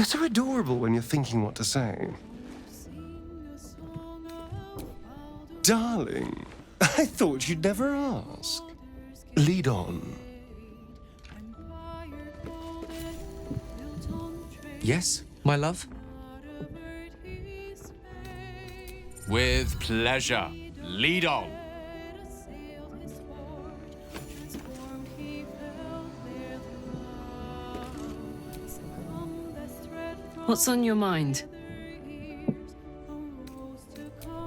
You're so adorable when you're thinking what to say. Darling, I thought you'd never ask. Lead on. Yes, my love? With pleasure. Lead on. What's on your mind?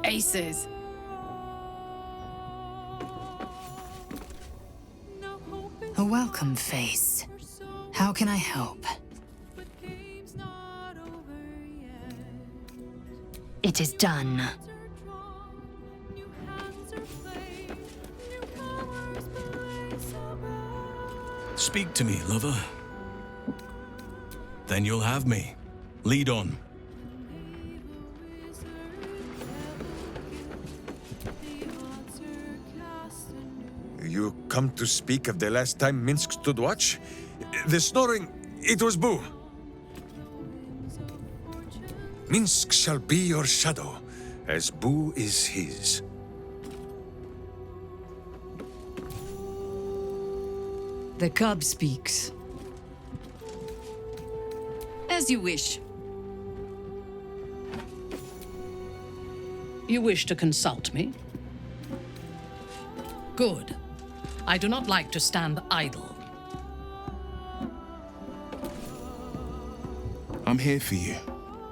Aces. A welcome face. How can I help? It is done. Speak to me, lover. Then you'll have me. Lead on. You come to speak of the last time Minsk stood watch? The snoring, it was Boo. Minsk shall be your shadow, as Boo is his. The cub speaks. As you wish. You wish to consult me? Good. I do not like to stand idle. I'm here for you,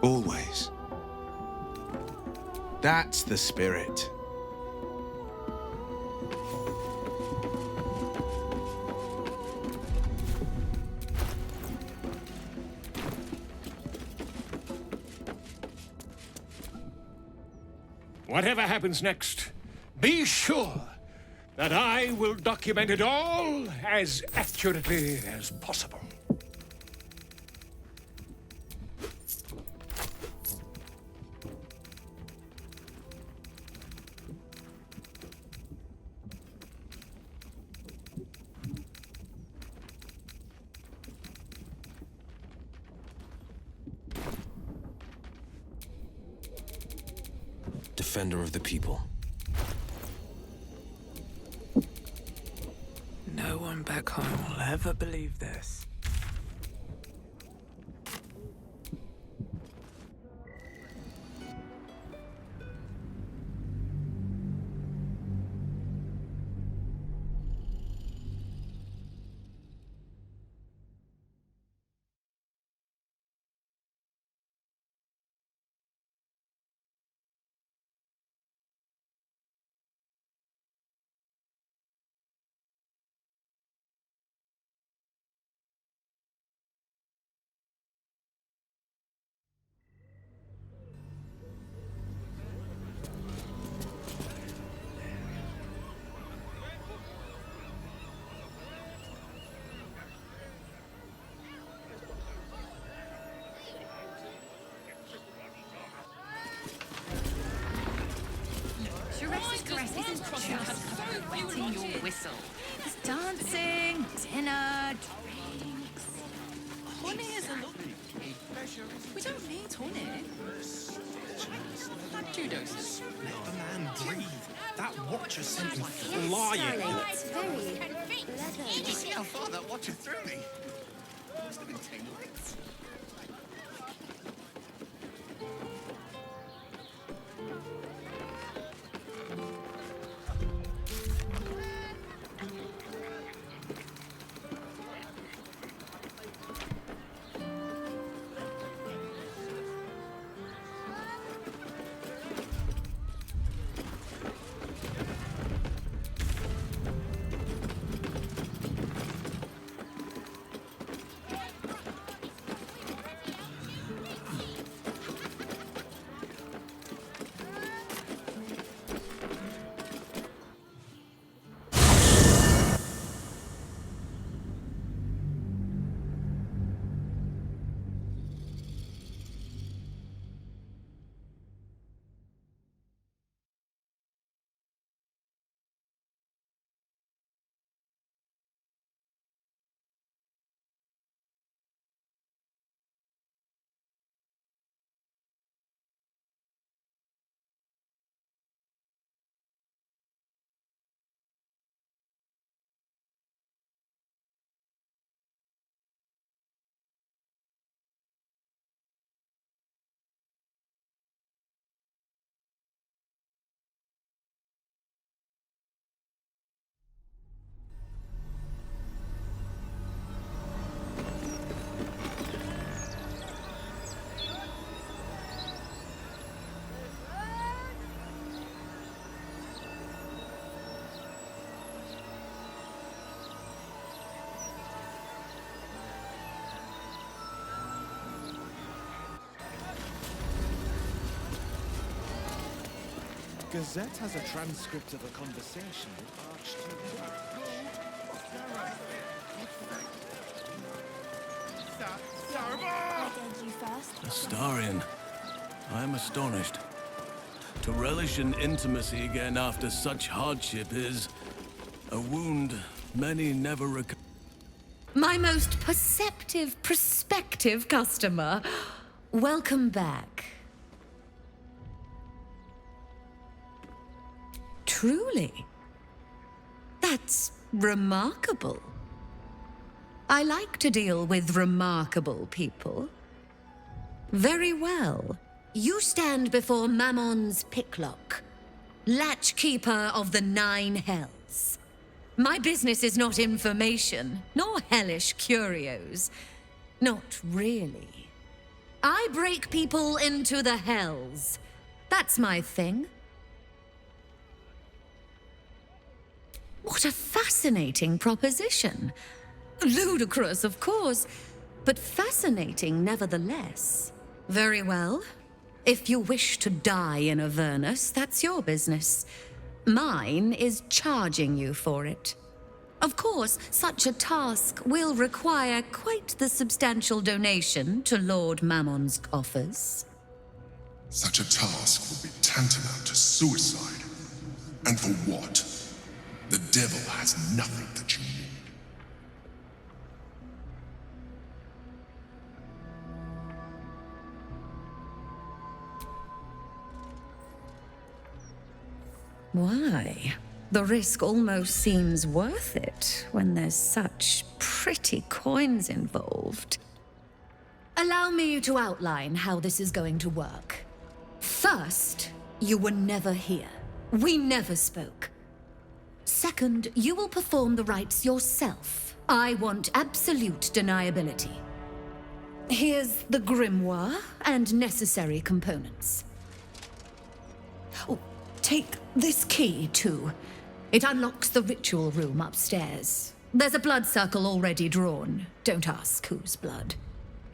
always. That's the spirit. Whatever happens next, be sure that I will document it all as accurately as possible. Defender of the people. No one back home will ever believe this. Wetting your whistle. There's dancing, dinner, drinks. Honey is a look. We don't need honey. 2 doses. Let the man breathe. That watcher sent him flying. It's very leather. Did you see how far that watcher threw me? Must have been 10 legs. Gazette has a transcript of a conversation with Archduke. Astarion, I am astonished. To relish in intimacy again after such hardship is a wound many never recover. My most perceptive, prospective customer. Welcome back. Truly. That's remarkable. I like to deal with remarkable people. Very well. You stand before Mammon's picklock, latchkeeper of the 9 hells. My business is not information, nor hellish curios. Not really. I break people into the hells. That's my thing. What a fascinating proposition. Ludicrous, of course, but fascinating nevertheless. Very well. If you wish to die in Avernus, that's your business. Mine is charging you for it. Of course, such a task will require quite the substantial donation to Lord Mammon's coffers. Such a task would be tantamount to suicide. And for what? The devil has nothing that you need. Why? The risk almost seems worth it when there's such pretty coins involved. Allow me to outline how this is going to work. First, you were never here. We never spoke. Second, you will perform the rites yourself. I want absolute deniability. Here's the grimoire and necessary components. Oh, take this key, too. It unlocks the ritual room upstairs. There's a blood circle already drawn. Don't ask whose blood.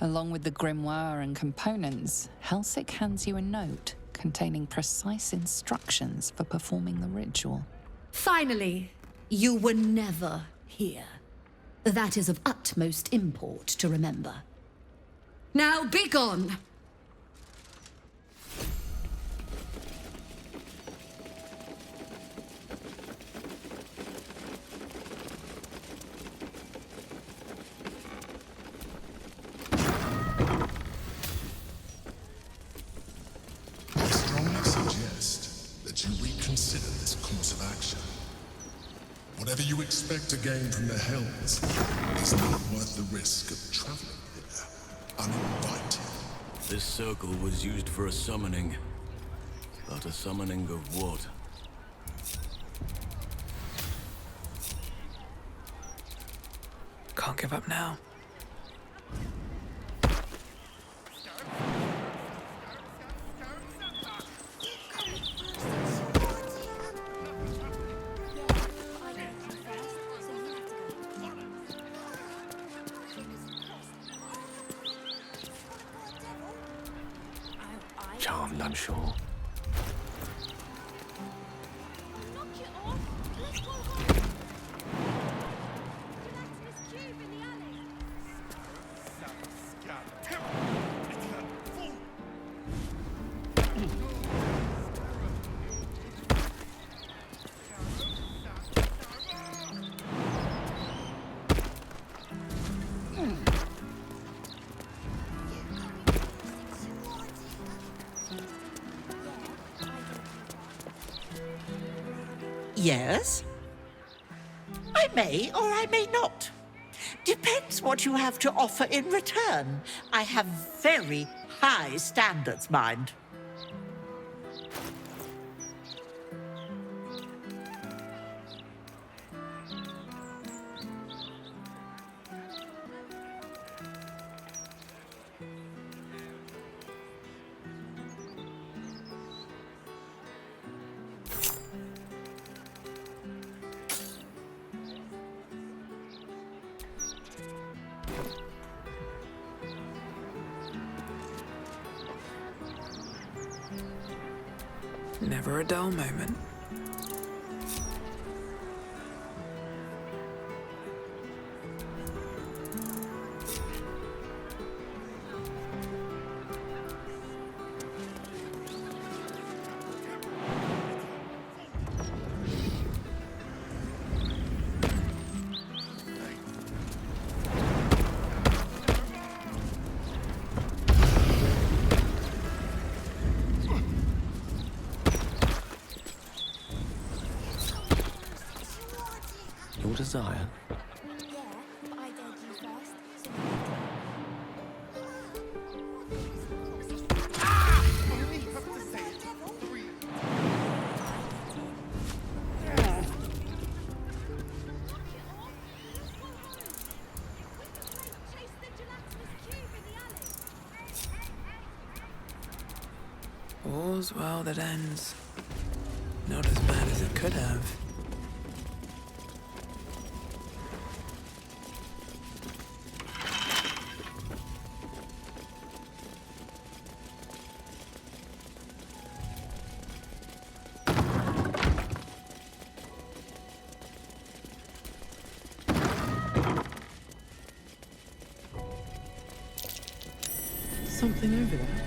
Along with the grimoire and components, Helsik hands you a note containing precise instructions for performing the ritual. Finally, you were never here. That is of utmost import to remember. Now be gone! I strongly suggest that you reconsider this course of action. Whatever you expect to gain from the Hells is not worth the risk of traveling here uninvited. This circle was used for a summoning. But a summoning of what? Can't give up now. Charmed, I'm sure. Yes? I may or I may not. Depends what you have to offer in return. I have very high standards, mind. Never a dull moment. Your desire? Yeah, but I dared you first. So Only have to say it 3. All's well that ends. Not as bad as it could have. Something over there.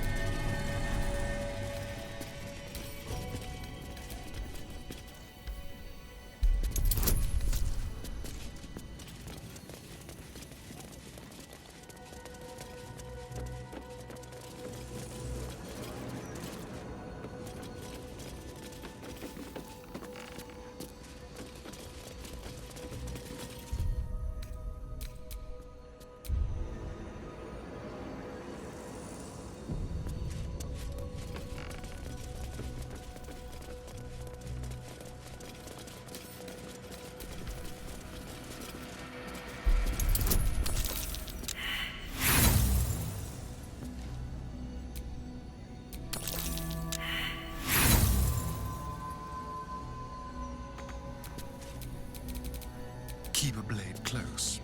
Keep a blade close.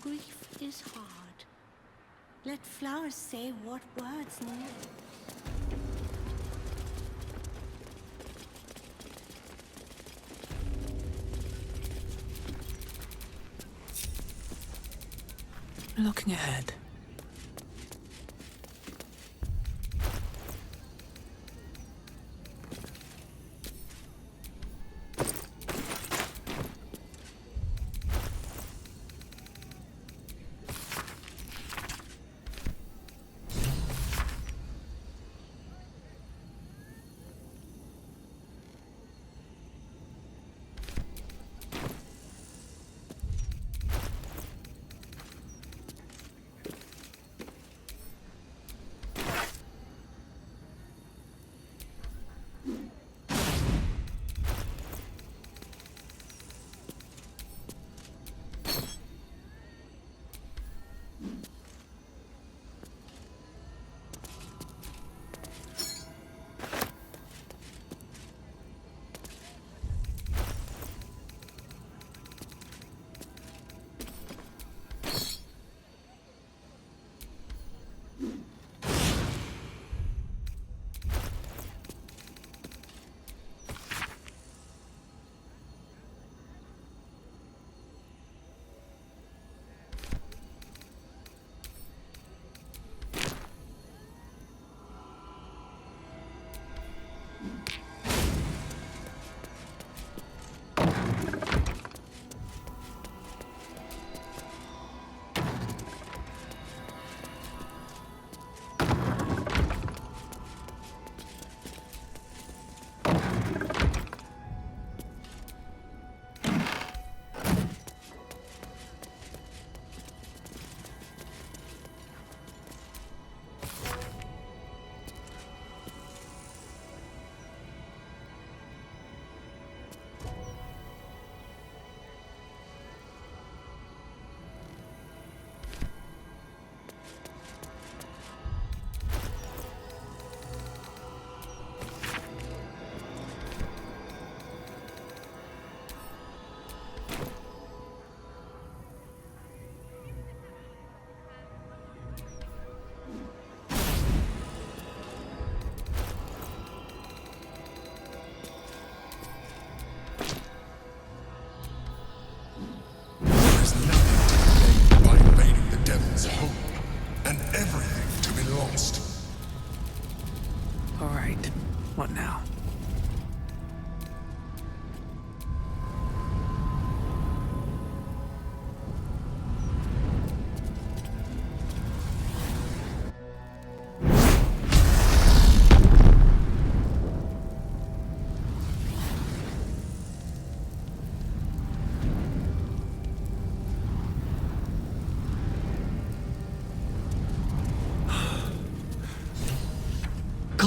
grief is hard. Let flowers say what words need. Looking ahead.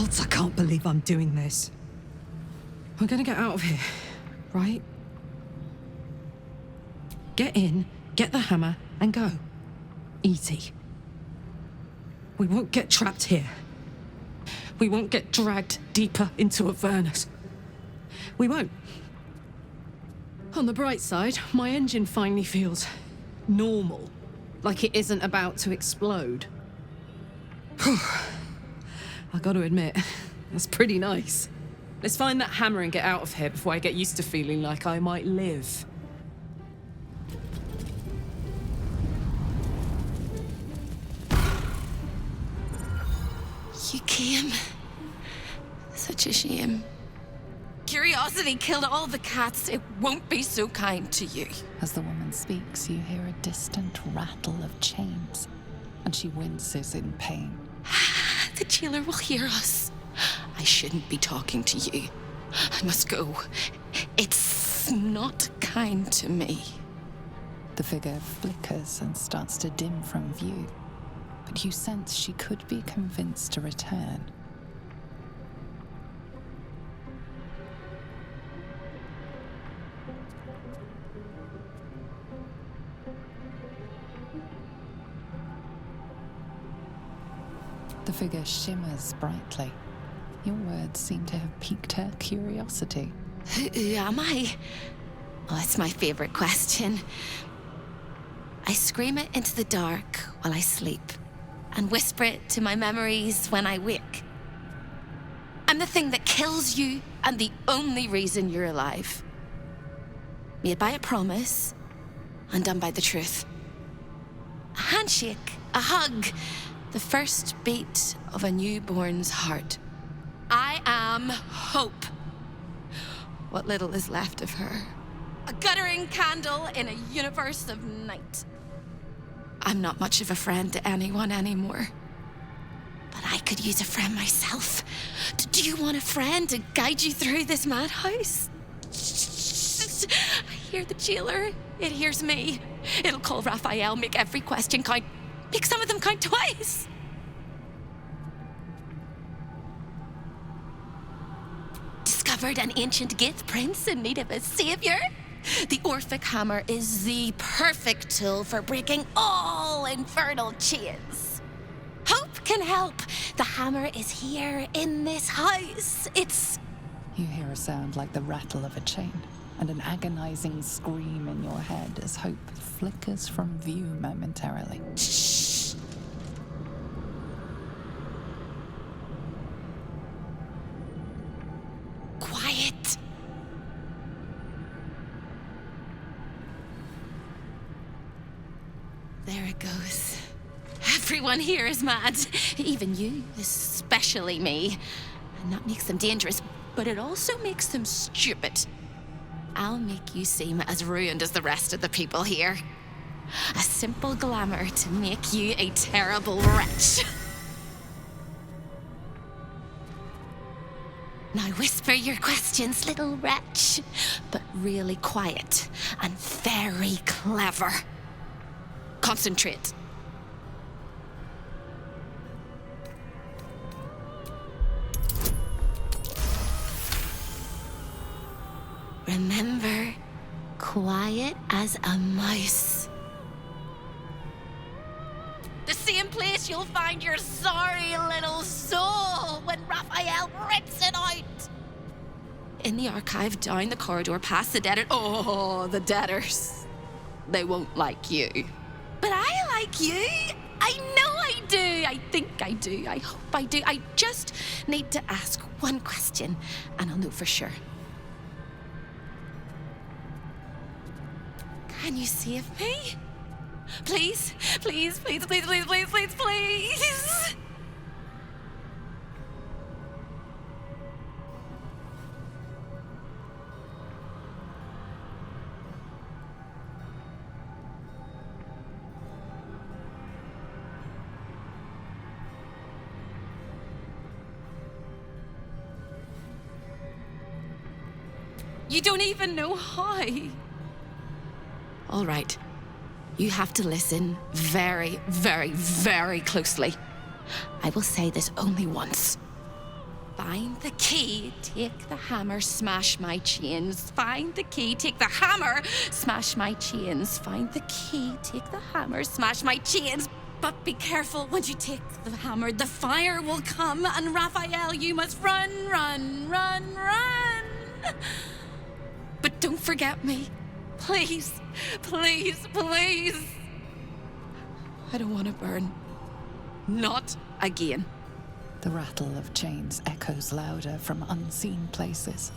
gods, I can't believe I'm doing this. We're gonna get out of here, right? Get in, get the hammer, and go. Easy. We won't get trapped here. We won't get dragged deeper into Avernus. We won't. On the bright side, my engine finally feels normal. Like it isn't about to explode. I gotta admit, that's pretty nice. Let's find that hammer and get out of here before I get used to feeling like I might live. You came. Such a shame. Curiosity killed all the cats. It won't be so kind to you. As the woman speaks, you hear a distant rattle of chains, and she winces in pain. The jailer will hear us. I shouldn't be talking to you. I must go. It's not kind to me. The figure flickers and starts to dim from view, but you sense she could be convinced to return. The figure shimmers brightly. Your words seem to have piqued her curiosity. Who am I? Oh, it's my favorite question. I scream it into the dark while I sleep, and whisper it to my memories when I wake. I'm the thing that kills you, and the only reason you're alive. Made by a promise, undone by the truth. A handshake, a hug, the first beat of a newborn's heart. I am hope. What little is left of her. A guttering candle in a universe of night. I'm not much of a friend to anyone anymore. But I could use a friend myself. Do you want a friend to guide you through this madhouse? I hear the jailer. It hears me. It'll call Raphael, make every question count. Make some of them count twice. Discovered an ancient gift, prince in need of a savior. The Orphic hammer is the perfect tool for breaking all infernal chains. Hope can help. The hammer is here in this house. It's... You hear a sound like the rattle of a chain, and an agonizing scream in your head as hope flickers from view momentarily. Shh. Quiet. There it goes. Everyone here is mad. Even you, especially me. And that makes them dangerous, but it also makes them stupid. I'll make you seem as ruined as the rest of the people here. A simple glamour to make you a terrible wretch. Now whisper your questions, little wretch, but really quiet and very clever. Concentrate. Remember, quiet as a mouse. The same place you'll find your sorry little soul when Raphael rips it out. In the archive, down the corridor, past the debtor. Oh, the debtors. They won't like you. But I like you. I know I do. I think I do. I hope I do. I just need to ask one question, and I'll know for sure. Can you save me? Please, please, please, please, please, please, please, please. You don't even know how. All right. You have to listen very, very, very closely. I will say this only once. Find the key, take the hammer, smash my chains. Find the key, take the hammer, smash my chains. Find the key, take the hammer, smash my chains. But be careful when you take the hammer, the fire will come, and Raphael, you must run, run, run, run. But don't forget me. Please, please, please. I don't want to burn. Not again. The rattle of chains echoes louder from unseen places,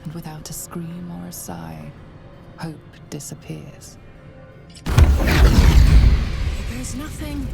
and without a scream or a sigh, hope disappears. There's nothing.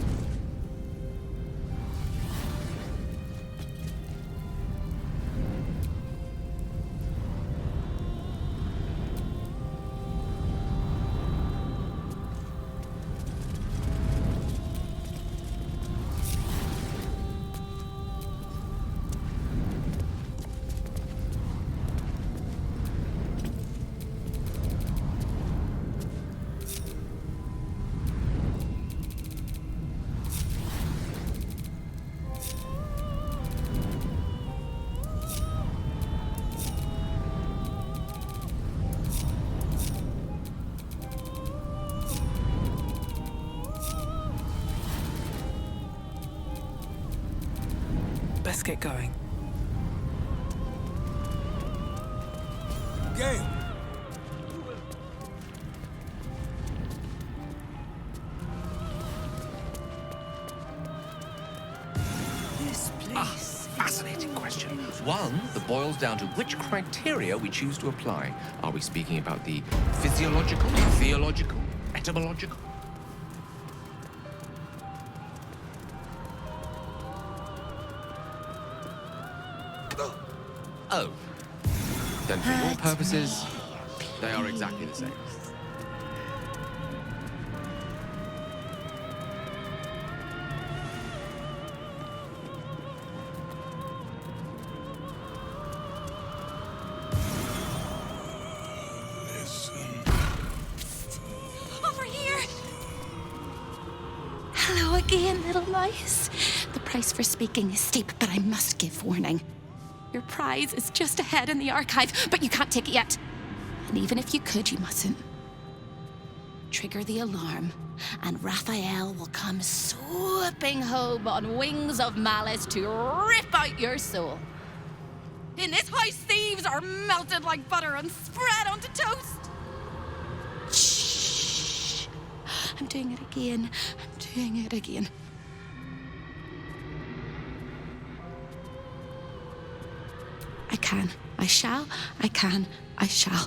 Let's get going. Game! This place. Fascinating question. One that boils down to which criteria we choose to apply. Are we speaking about the physiological, theological, etymological? Oh. Then for your purposes, they are exactly the same. Over here! Hello again, little mice. The price for speaking is steep, but I must give warning. Your prize is just ahead in the archive, but you can't take it yet. And even if you could, you mustn't. Trigger the alarm, and Raphael will come swooping home on wings of malice to rip out your soul. In this house, thieves are melted like butter and spread onto toast. Shh. I'm doing it again. I'm doing it again. I can, I shall, I can, I shall.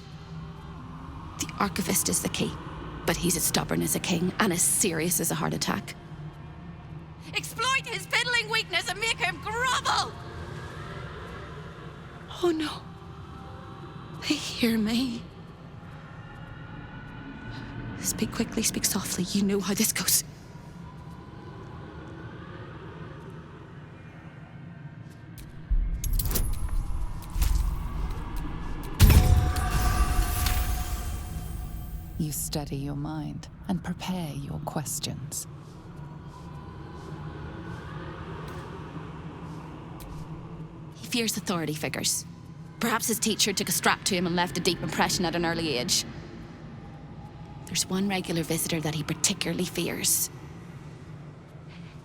The archivist is the key, but he's as stubborn as a king and as serious as a heart attack. Exploit his fiddling weakness and make him grovel! Oh no. They hear me. Speak quickly, speak softly. You know how this goes. You steady your mind and prepare your questions. He fears authority figures. Perhaps his teacher took a strap to him and left a deep impression at an early age. There's one regular visitor that he particularly fears.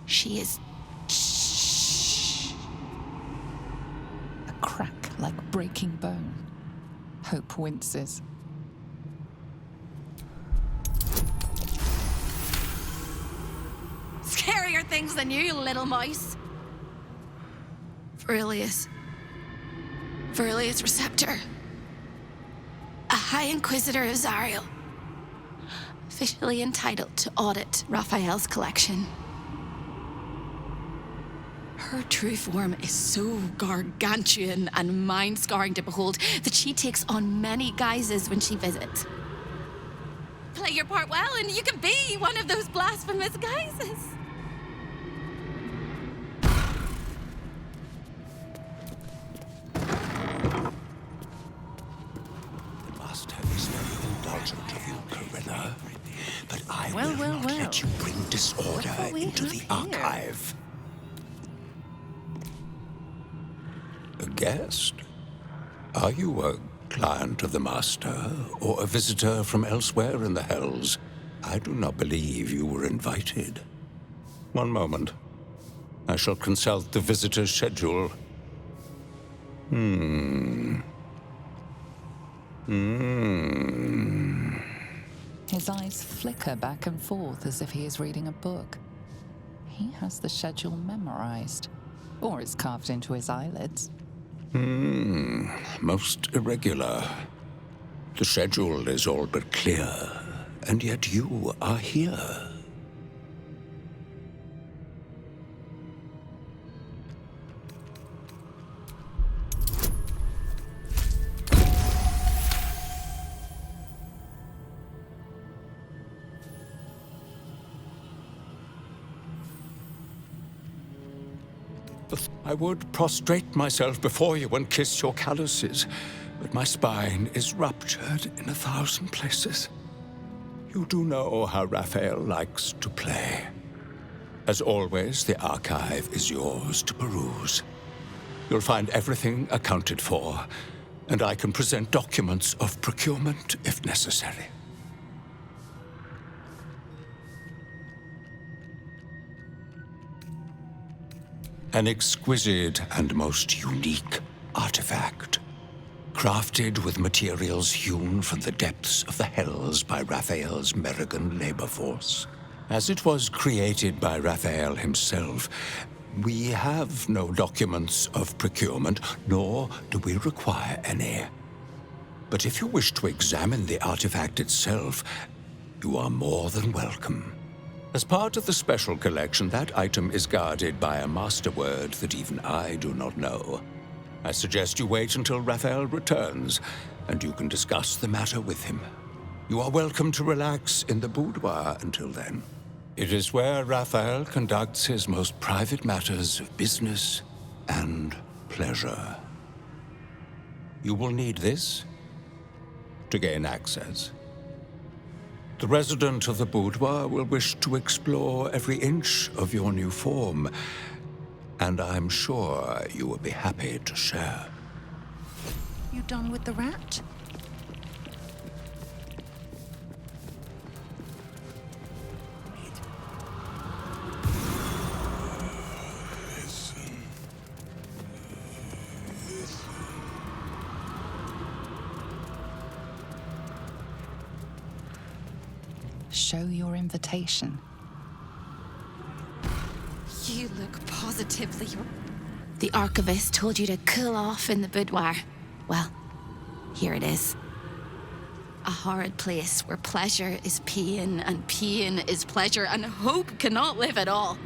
She is... Shh. A crack like breaking bone. Hope winces. Scarier things than you, little mouse. Verilius Receptor. A High Inquisitor of Zariel. Officially entitled to audit Raphael's collection. Her true form is so gargantuan and mind-scarring to behold that she takes on many guises when she visits. Play your part well and you can be one of those blasphemous guises. Must have been very indulgent of you, Corinna, but I Well, will well, not well. let you bring disorder What do we into have the here? archive. guest. Are you a client of the Master, or a visitor from elsewhere in the Hells? I do not believe you were invited. One moment. I shall consult the visitor's schedule. His eyes flicker back and forth as if he is reading a book. He has the schedule memorized, or it's carved into his eyelids. Most irregular. The schedule is all but clear, and yet you are here. I would prostrate myself before you and kiss your calluses, but my spine is ruptured in 1,000 places. You do know how Raphael likes to play. As always, the archive is yours to peruse. You'll find everything accounted for, and I can present documents of procurement if necessary. An exquisite and most unique artifact, crafted with materials hewn from the depths of the Hells by Raphael's Merrigan labor force. As it was created by Raphael himself, we have no documents of procurement, nor do we require any. But if you wish to examine the artifact itself, you are more than welcome. As part of the special collection, that item is guarded by a master word that even I do not know. I suggest you wait until Raphael returns, and you can discuss the matter with him. You are welcome to relax in the boudoir until then. It is where Raphael conducts his most private matters of business and pleasure. You will need this to gain access. The resident of the boudoir will wish to explore every inch of your new form, and I'm sure you will be happy to share. You done with the rat? Show your invitation. You look positively... The archivist told you to cool off in the boudoir. Well, here it is. A horrid place where pleasure is pain, and pain is pleasure, and hope cannot live at all.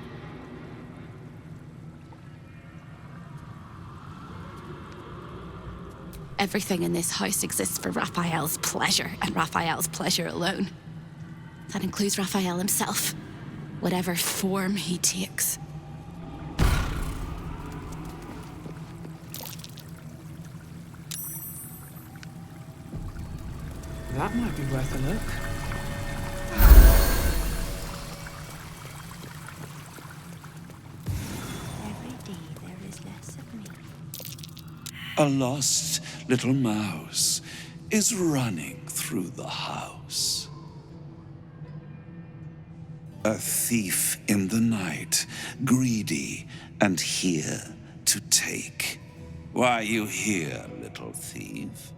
Everything in this house exists for Raphael's pleasure, and Raphael's pleasure alone. That includes Raphael himself, whatever form he takes. That might be worth a look. Every day there is less of me. A lost little mouse is running through the house. A thief in the night, greedy and here to take. Why are you here, little thief?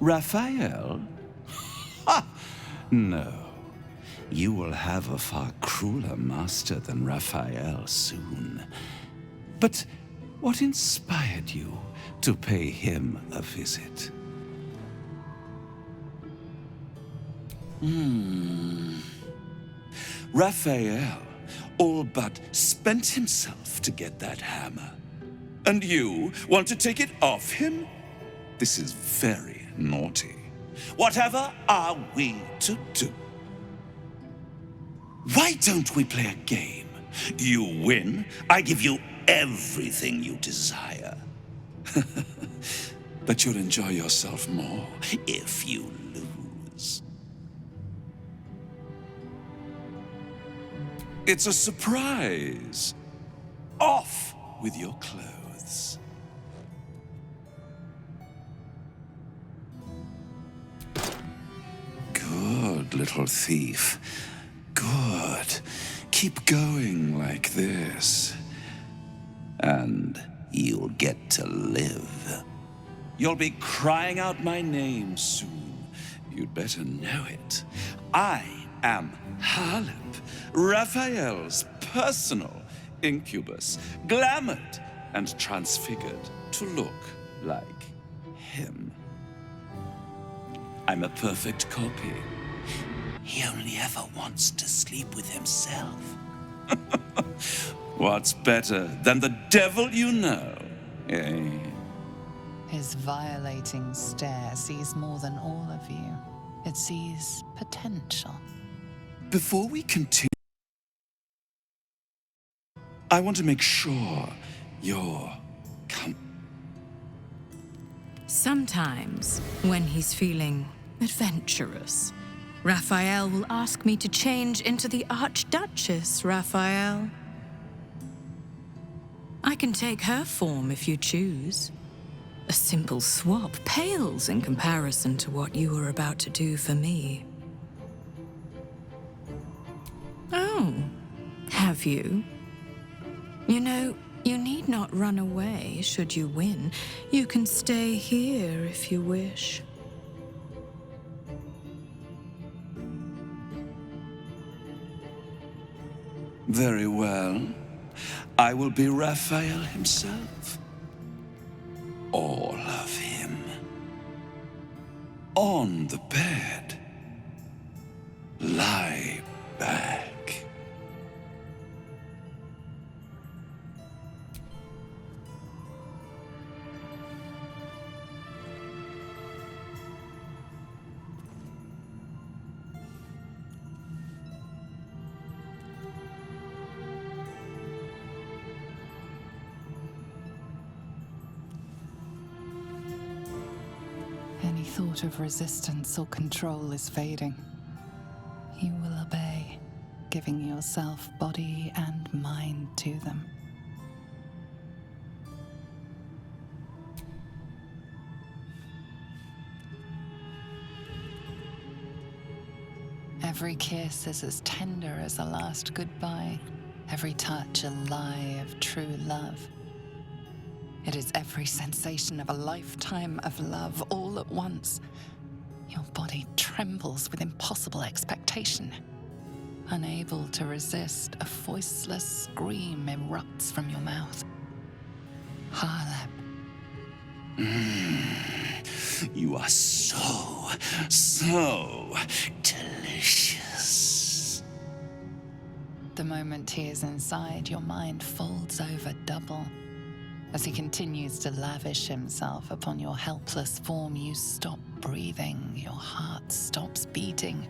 Raphael? Ha! No. You will have a far crueler master than Raphael soon. But what inspired you to pay him a visit? Raphael all but spent himself to get that hammer. And you want to take it off him? This is very naughty. Whatever are we to do? Why don't we play a game? You win, I give you everything you desire. But you'll enjoy yourself more if you lose. It's a surprise. Off with your clothes. Good, little thief. Good. Keep going like this. And you'll get to live. You'll be crying out my name soon. You'd better know it. I am Harlip, Raphael's personal incubus, glamored and transfigured to look like him. I'm a perfect copy. He only ever wants to sleep with himself. What's better than the devil you know, eh? His violating stare sees more than all of you. It sees potential. Before we continue, I want to make sure you're Sometimes, when he's feeling adventurous, Raphael will ask me to change into the Archduchess, Raphael. I can take her form if you choose. A simple swap pales in comparison to what you are about to do for me. Oh, have you? You know, you need not run away should you win. You can stay here if you wish. Very well. I will be Raphael himself. All of him. On the bed. Lie back. Any thought of resistance or control is fading. You will obey, giving yourself body and mind to them. Every kiss is as tender as a last goodbye, every touch a lie of true love. It is every sensation of a lifetime of love all at once. Your body trembles with impossible expectation. Unable to resist, a voiceless scream erupts from your mouth. Harlip. You are so delicious. The moment he is inside, your mind folds over double. As he continues to lavish himself upon your helpless form, you stop breathing, your heart stops beating,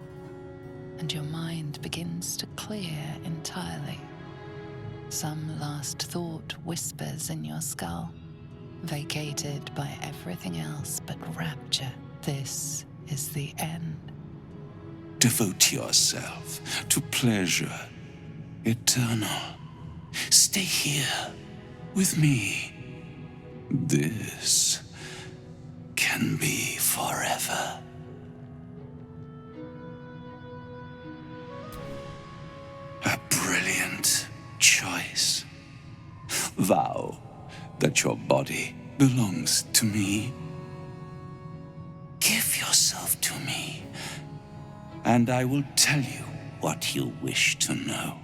and your mind begins to clear entirely. Some last thought whispers in your skull, vacated by everything else but rapture. This is the end. Devote yourself to pleasure eternal. Stay here with me. This can be forever. A brilliant choice. Vow that your body belongs to me. Give yourself to me, and I will tell you what you wish to know.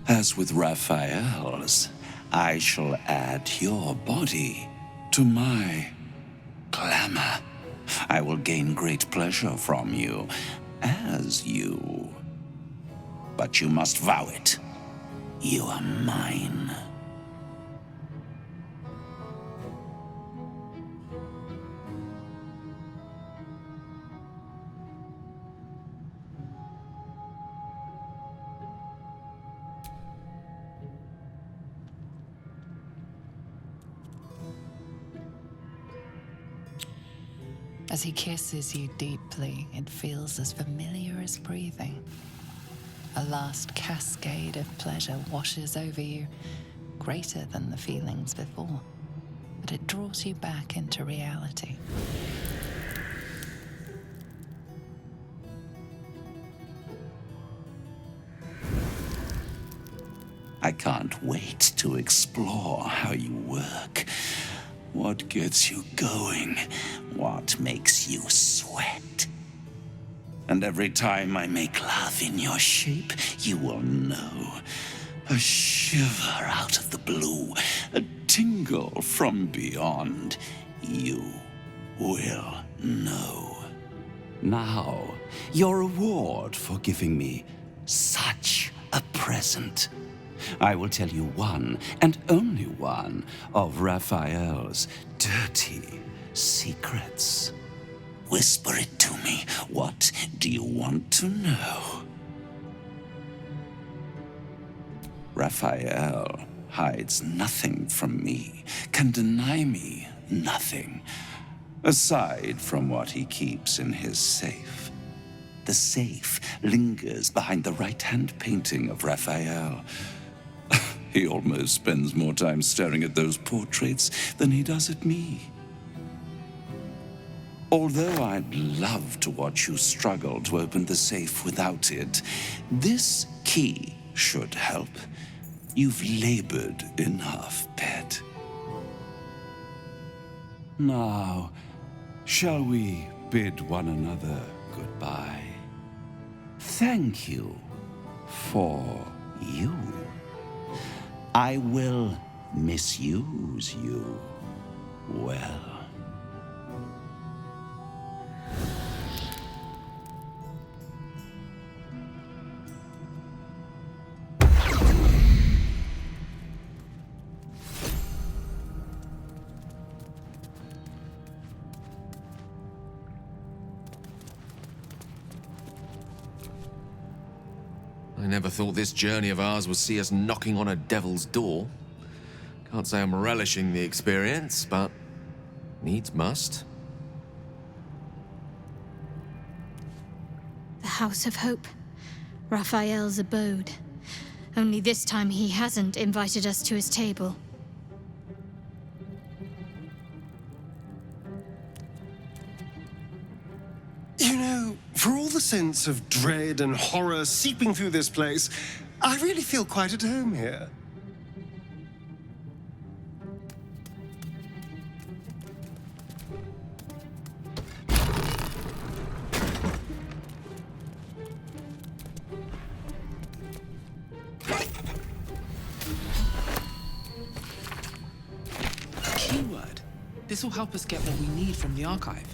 As with Raphael's, I shall add your body to my glamour. I will gain great pleasure from you, as you. But you must vow it. You are mine. As he kisses you deeply, it feels as familiar as breathing. A last cascade of pleasure washes over you, greater than the feelings before, but it draws you back into reality. I can't wait to explore how you work. What gets you going? What makes you sweat? And every time I make love in your shape, you will know. A shiver out of the blue, a tingle from beyond. You will know. Now, your reward for giving me such a present. I will tell you one, and only one, of Raphael's dirty secrets. Whisper it to me. What do you want to know? Raphael hides nothing from me, can deny me nothing, aside from what he keeps in his safe. The safe lingers behind the right-hand painting of Raphael. He almost spends more time staring at those portraits than he does at me. Although I'd love to watch you struggle to open the safe without it, this key should help. You've labored enough, pet. Now, shall we bid one another goodbye? Thank you for you. I will misuse you well. I never thought this journey of ours would see us knocking on a devil's door. Can't say I'm relishing the experience, but needs must. The House of Hope. Raphael's abode. Only this time he hasn't invited us to his table. You know, for all the sense of dread and horror seeping through this place, I really feel quite at home here. Keyword. This will help us get what we need from the archive.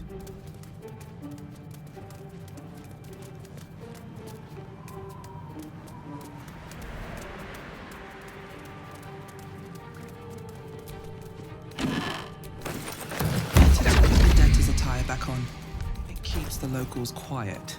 Back on. It keeps the locals quiet.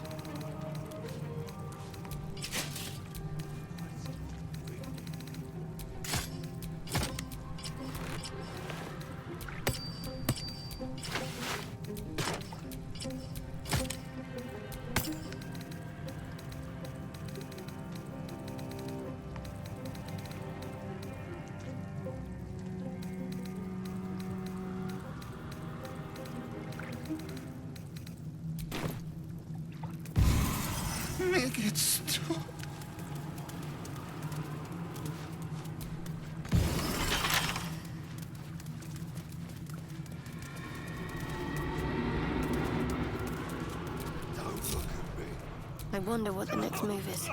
Make it stop. Don't look at me. I wonder what the next move is.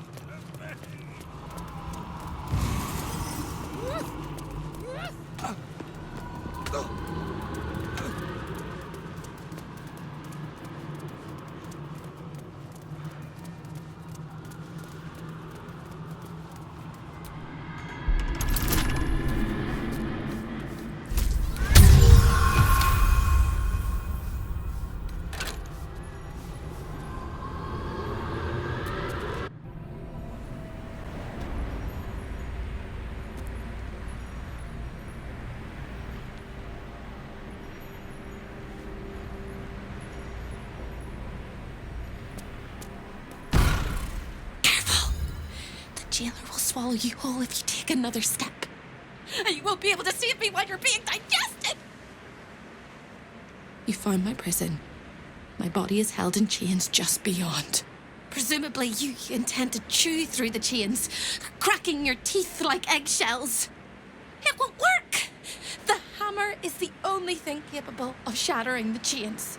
jailer will swallow you whole if you take another step. And you won't be able to save me while you're being digested! You found my prison. My body is held in chains just beyond. Presumably, you intend to chew through the chains, cracking your teeth like eggshells. It won't work! The hammer is the only thing capable of shattering the chains.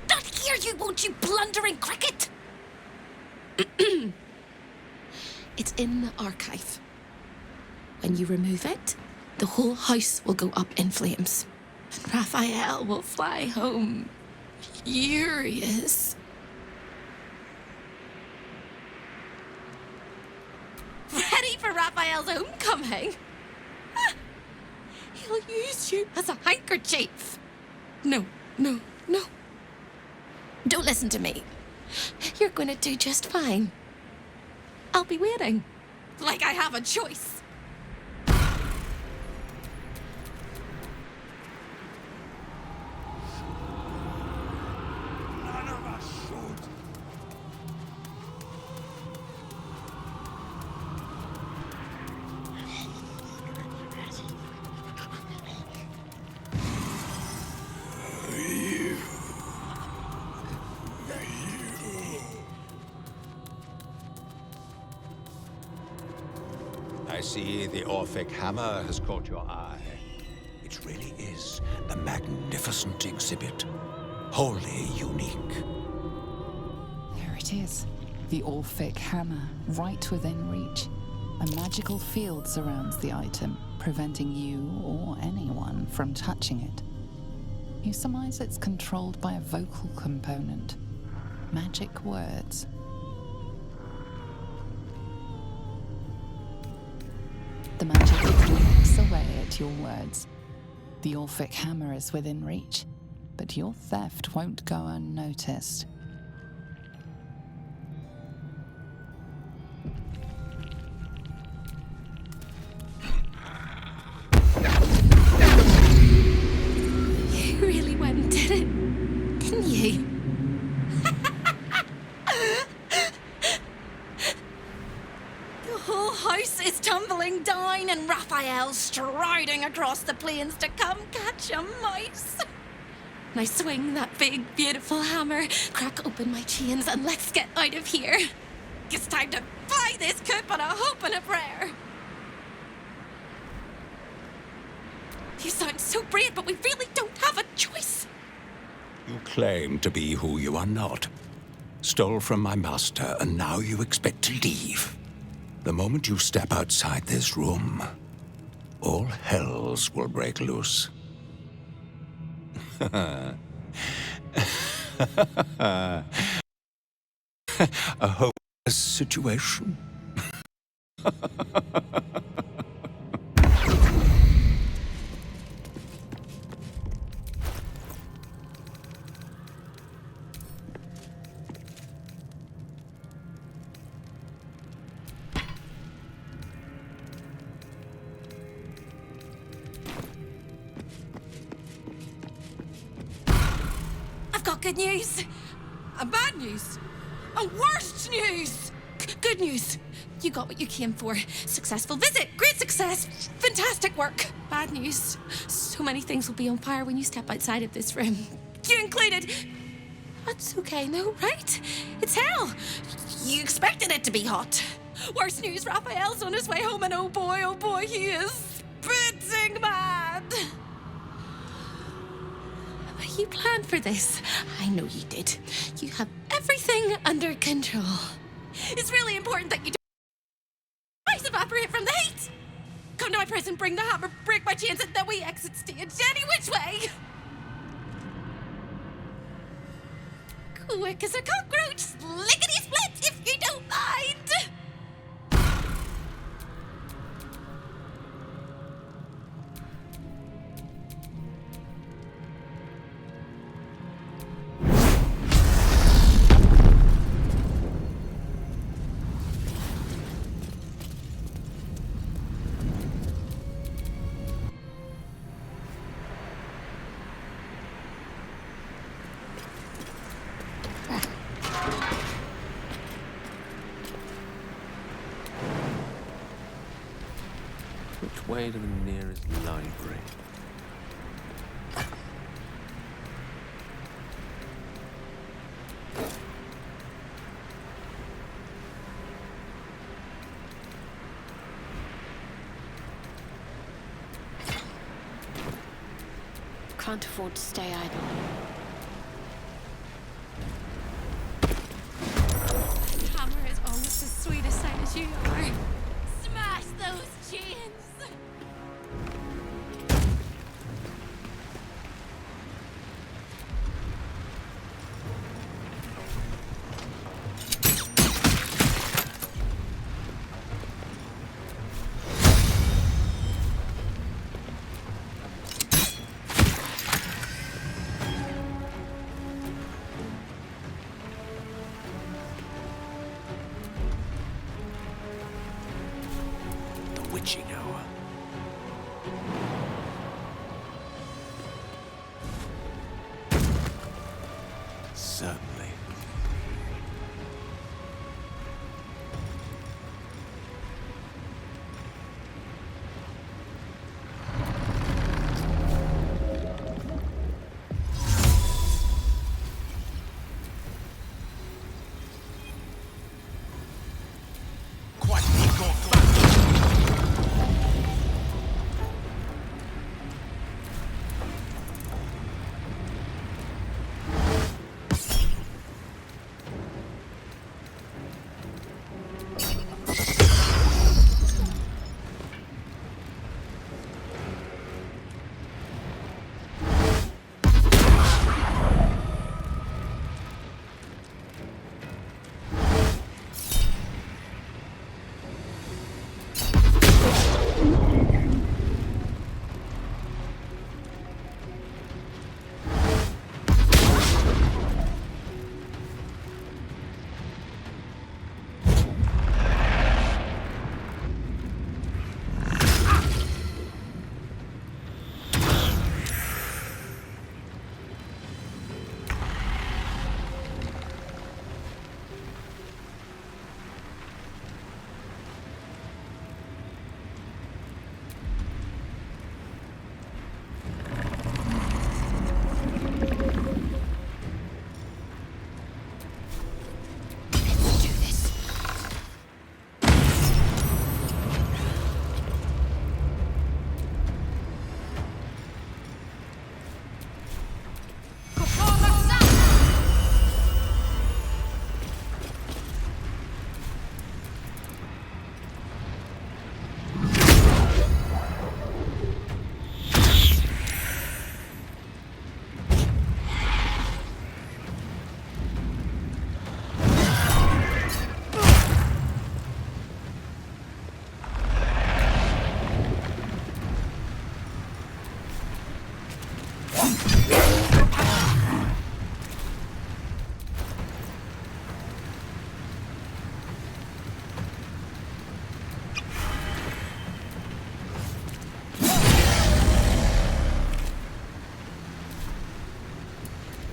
Not here, you won't, you blundering cricket! It's in the archive. When you remove it, the whole house will go up in flames. And Raphael will fly home, furious. Ready for Raphael's homecoming? He'll use you as a handkerchief. No. Don't listen to me. You're going to do just fine. I'll be waiting. Like I have a choice. None of us should. I see the Orphic hammer has caught your eye. It really is a magnificent exhibit. Wholly unique. There it is. The Orphic hammer, right within reach. A magical field surrounds the item, preventing you or anyone from touching it. You surmise it's controlled by a vocal component. Magic words. The magic whips away at your words. The Orphic hammer is within reach, but your theft won't go unnoticed. You really went and did it, didn't you? The whole house is tumbling down and Raphael's striding across the plains to come catch a mouse. Now swing that big, beautiful hammer, crack open my chains, and let's get out of here. It's time to fly this coop on a hope and a prayer. You sound so brave, but we really don't have a choice. You claim to be who you are not. Stole from my master, and now you expect to leave. The moment you step outside this room, all hells will break loose. A hopeless situation. Good news, and bad news, and worst news. Good news, you got what you came for. Successful visit, great success, fantastic work. Bad news, so many things will be on fire when you step outside of this room. You included. That's okay, no, right? It's hell. You expected it to be hot. Worst news, Raphael's on his way home, and oh boy, he is spitting mad. You planned for this. I know you did. You have everything under control. It's really important that you don't evaporate from the heat. Come to my prison, bring the hammer, break my chains, and then we exit stage any which way. Quick as a cockroach, lickety-split if you don't mind. Which way to the nearest library? Can't afford to stay idle. Hammer is almost as sweet a sight as you are. Smash those chains! Witching hour. Certainly.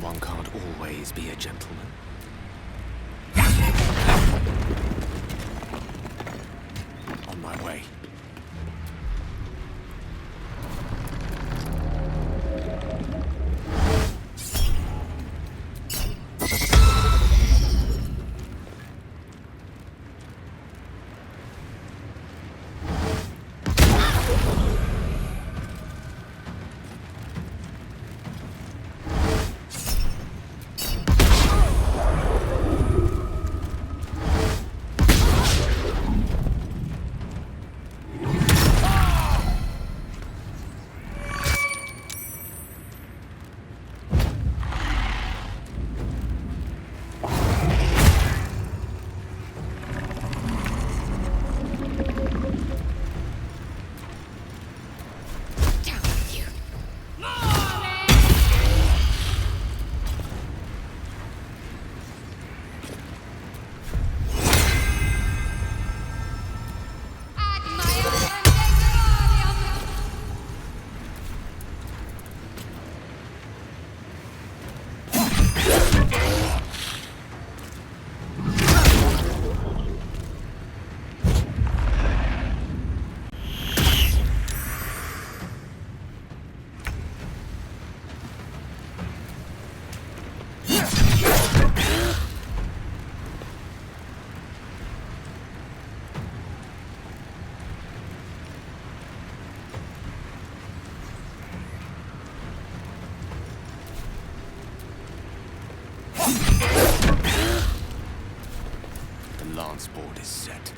One can't always be a gentleman. On my way. dance board is set.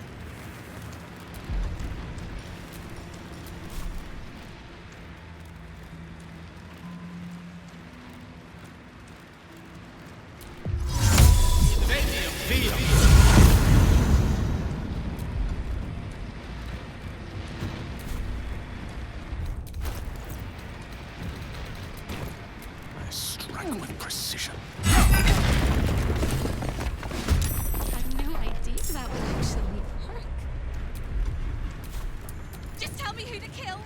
I strike with precision. I had no idea that would actually work. Just tell me who to kill.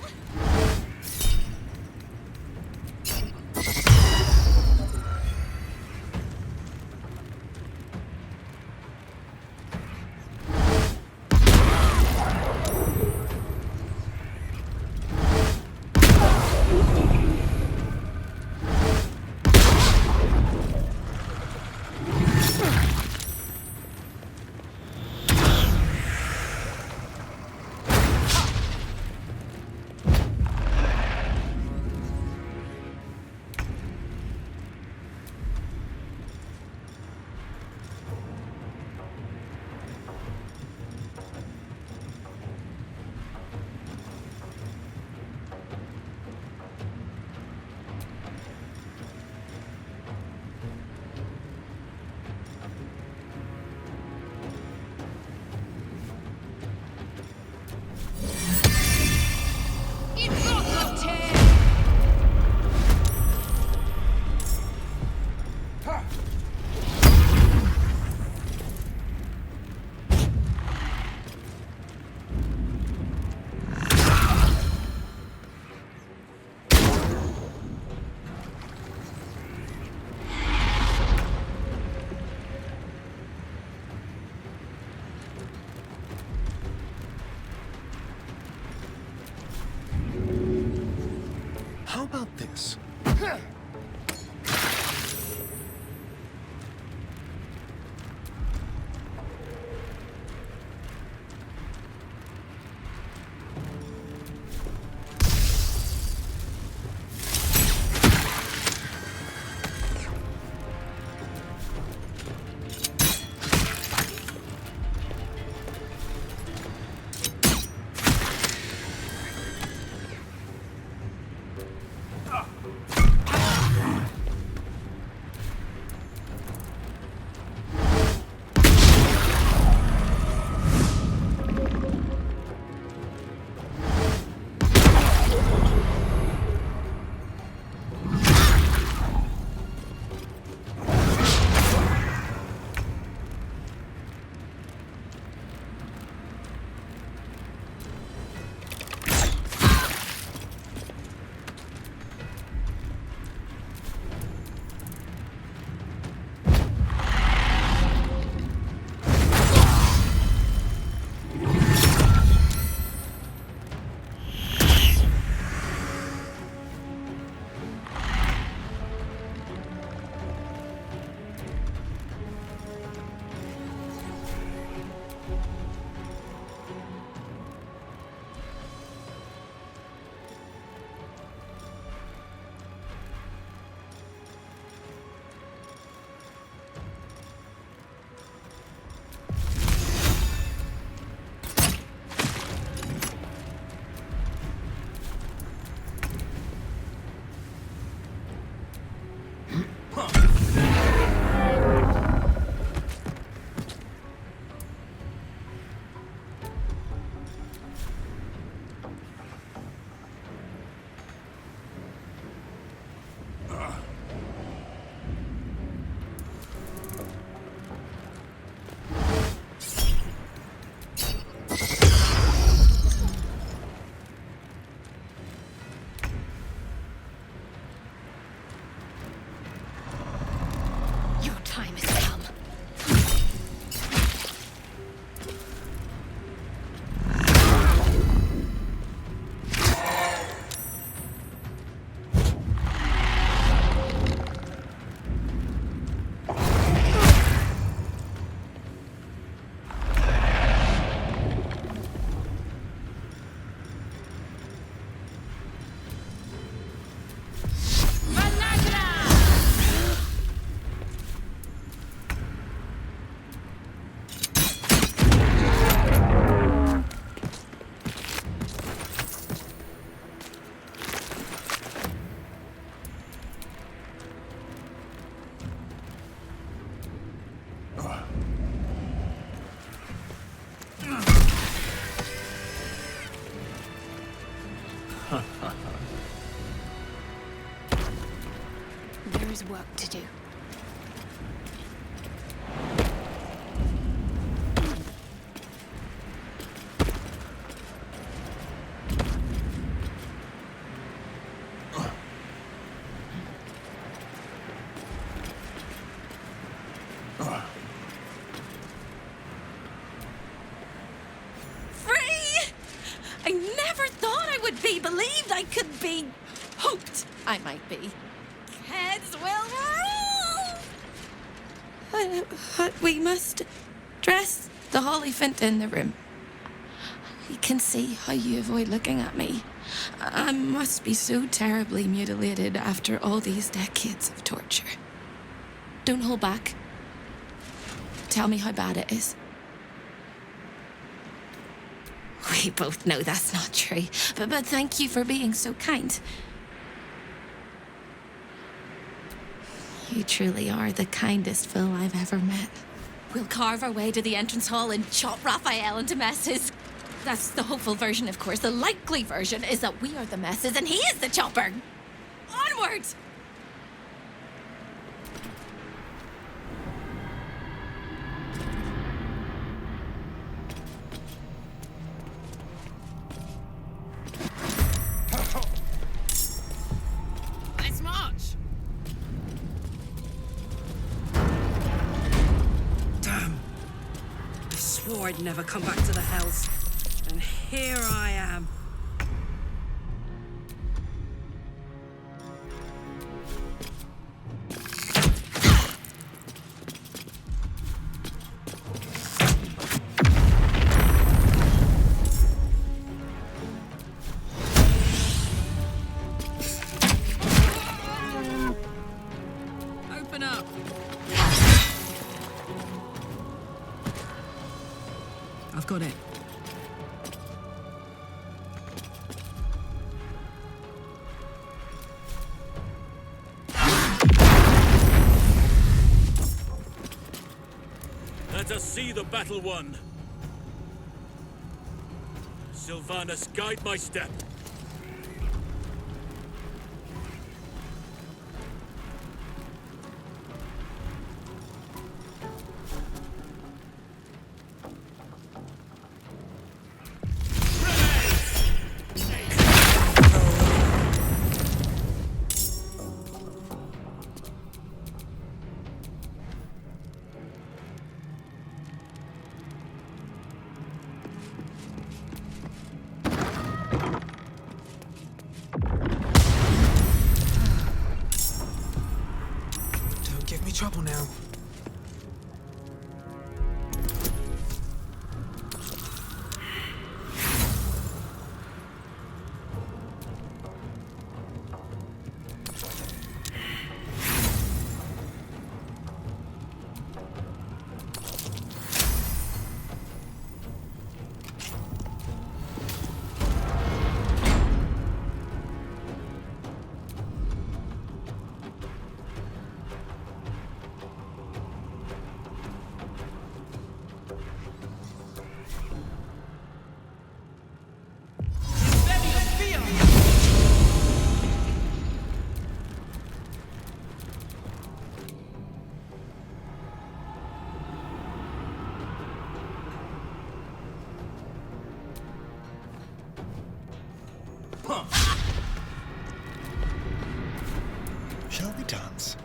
How about this? There's work to do. I never thought I would be believed. I could be hoped I might be. Heads will roll! But we must dress the Hollyphant in the room. I can see how you avoid looking at me. I must be so terribly mutilated after all these decades of torture. Don't hold back. Tell me how bad it is. We both know that's not true, but thank you for being so kind. You truly are the kindest fool I've ever met. We'll carve our way to the entrance hall and chop Raphael into messes. That's the hopeful version, of course. The likely version is that we are the messes and he is the chopper. Onward! Let's march! Damn. I swore I'd never come back to the Hells. And here I am. Open up! I've got it. Let us see the battle won. Sylvanus, guide my step. Give me trouble now. Shall we dance?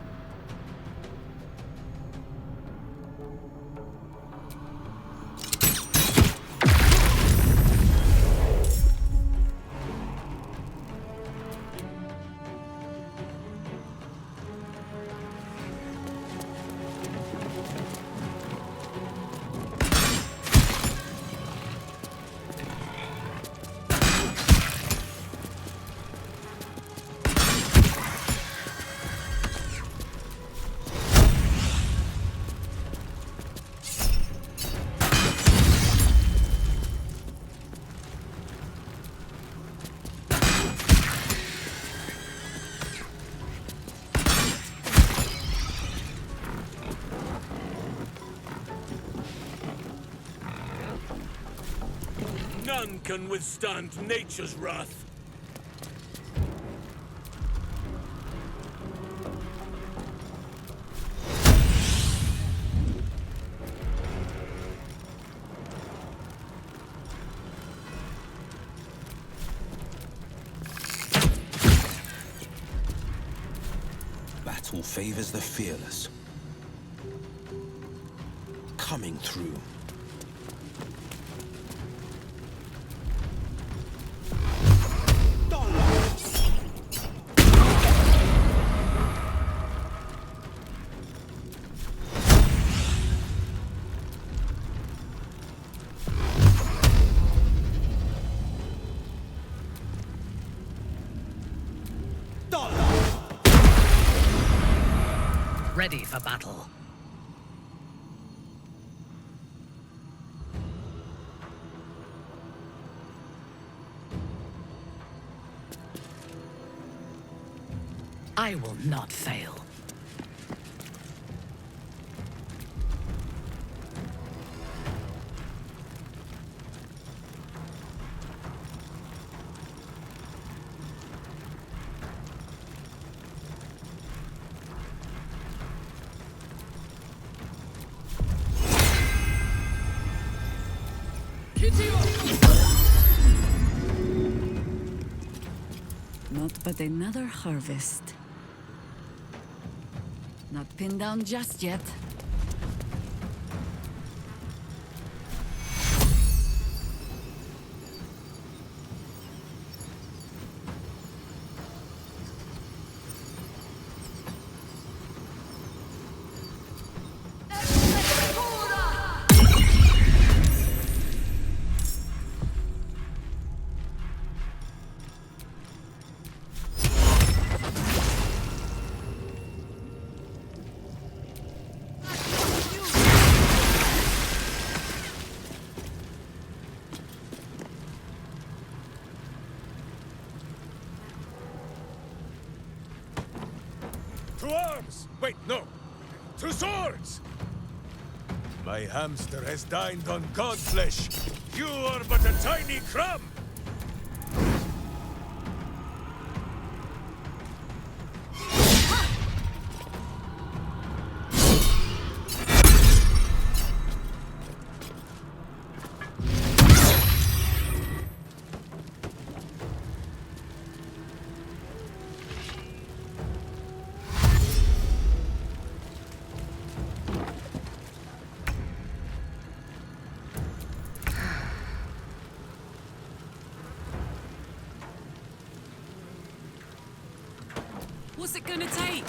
None can withstand nature's wrath. favors the fearless. Coming through. Ready for battle. I will not fail. Not but another harvest. Not pinned down just yet. To arms! Wait, no! To swords! My hamster has dined on god flesh. You are but a tiny crumb! What's it gonna take?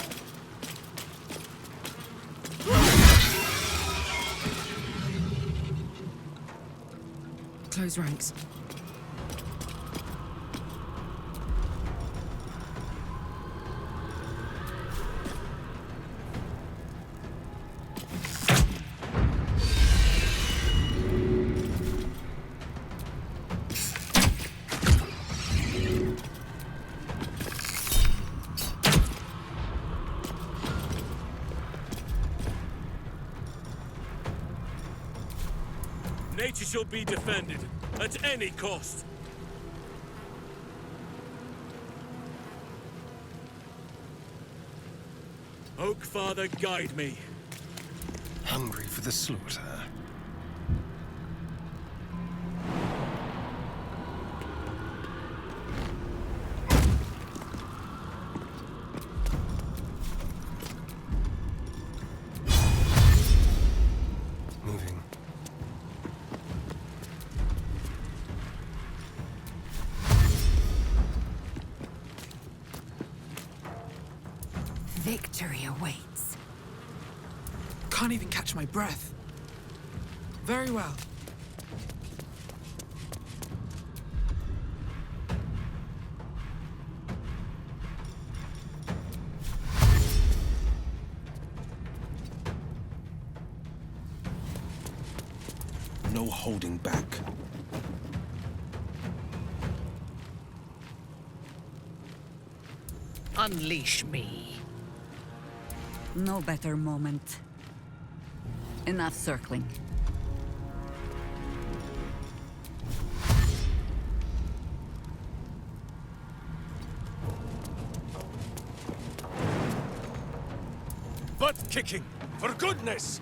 Close ranks. Nature shall be defended, at any cost. Oak Father, guide me. Hungry for the slaughter. Moving. Victory awaits. Can't even catch my breath. Very well. No holding back. Unleash me. No better moment. Enough circling. Butt kicking! For goodness!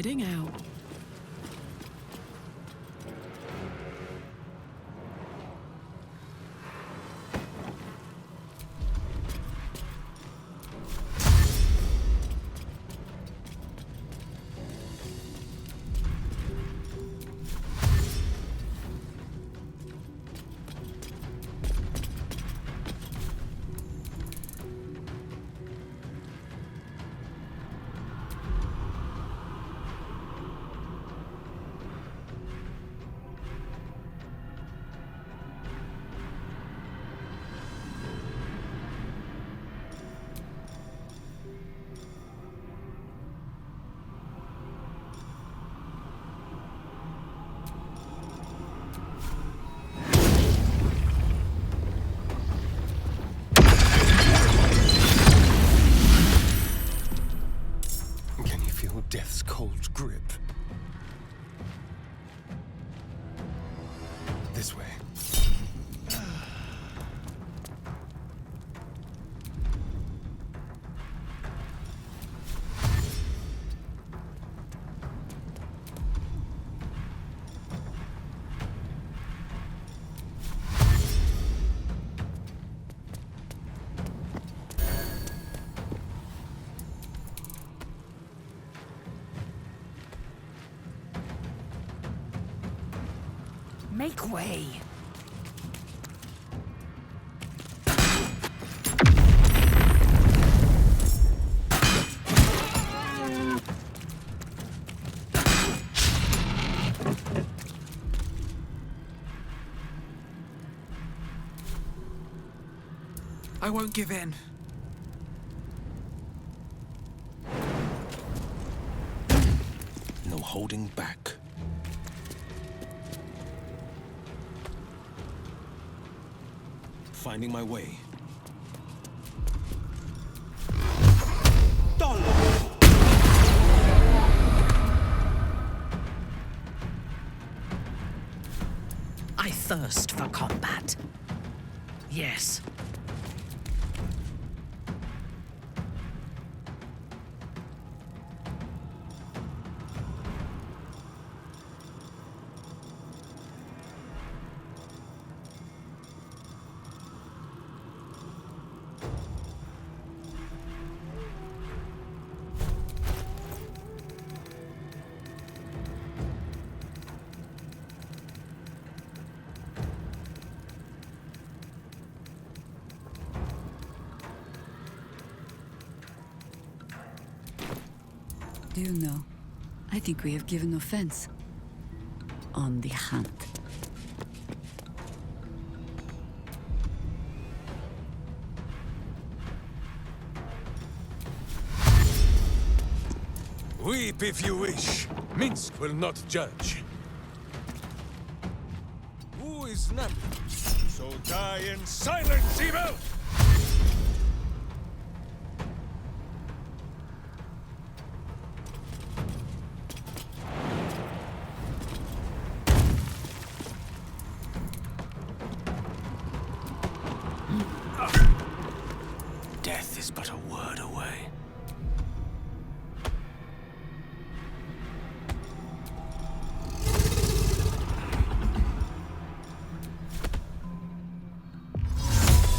heading out. Death's cold grip. This way. Make way! I won't give in. No holding back. Finding my way. I thirst for combat. Yes. Do you know, I think we have given offense. On the hunt. Weep if you wish. Minsk will not judge. Who is not? So die in silence, evil! Death is but a word away.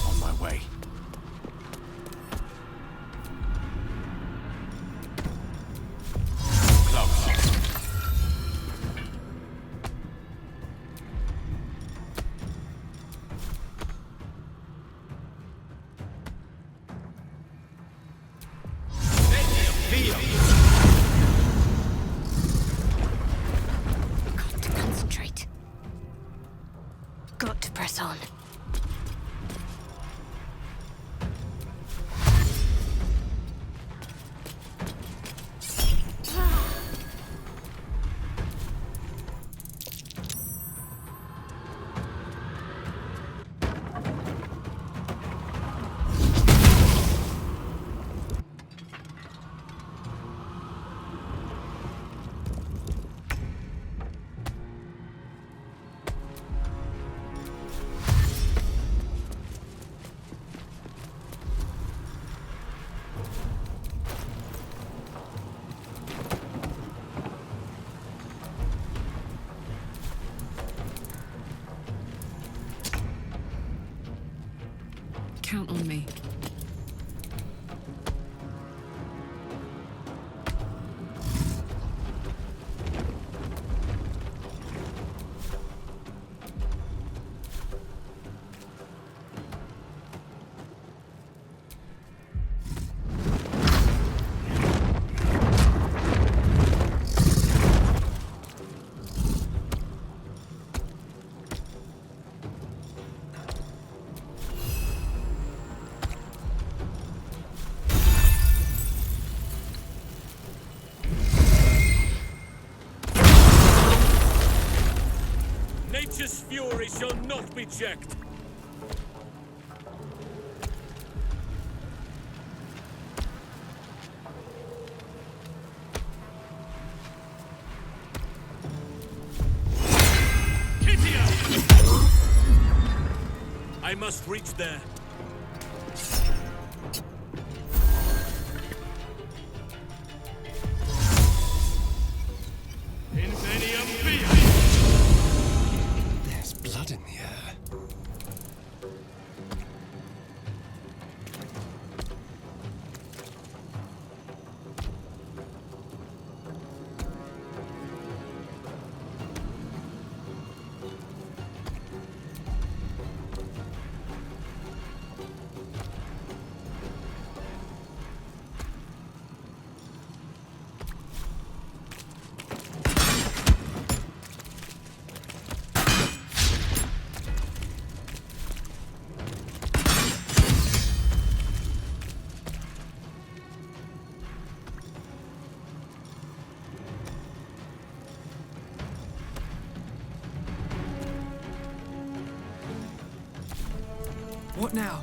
On my way. Close. Got to concentrate. Got to press on. count on me. Nature's fury shall not be checked. Kittia! I must reach there. There's blood in the air. What now?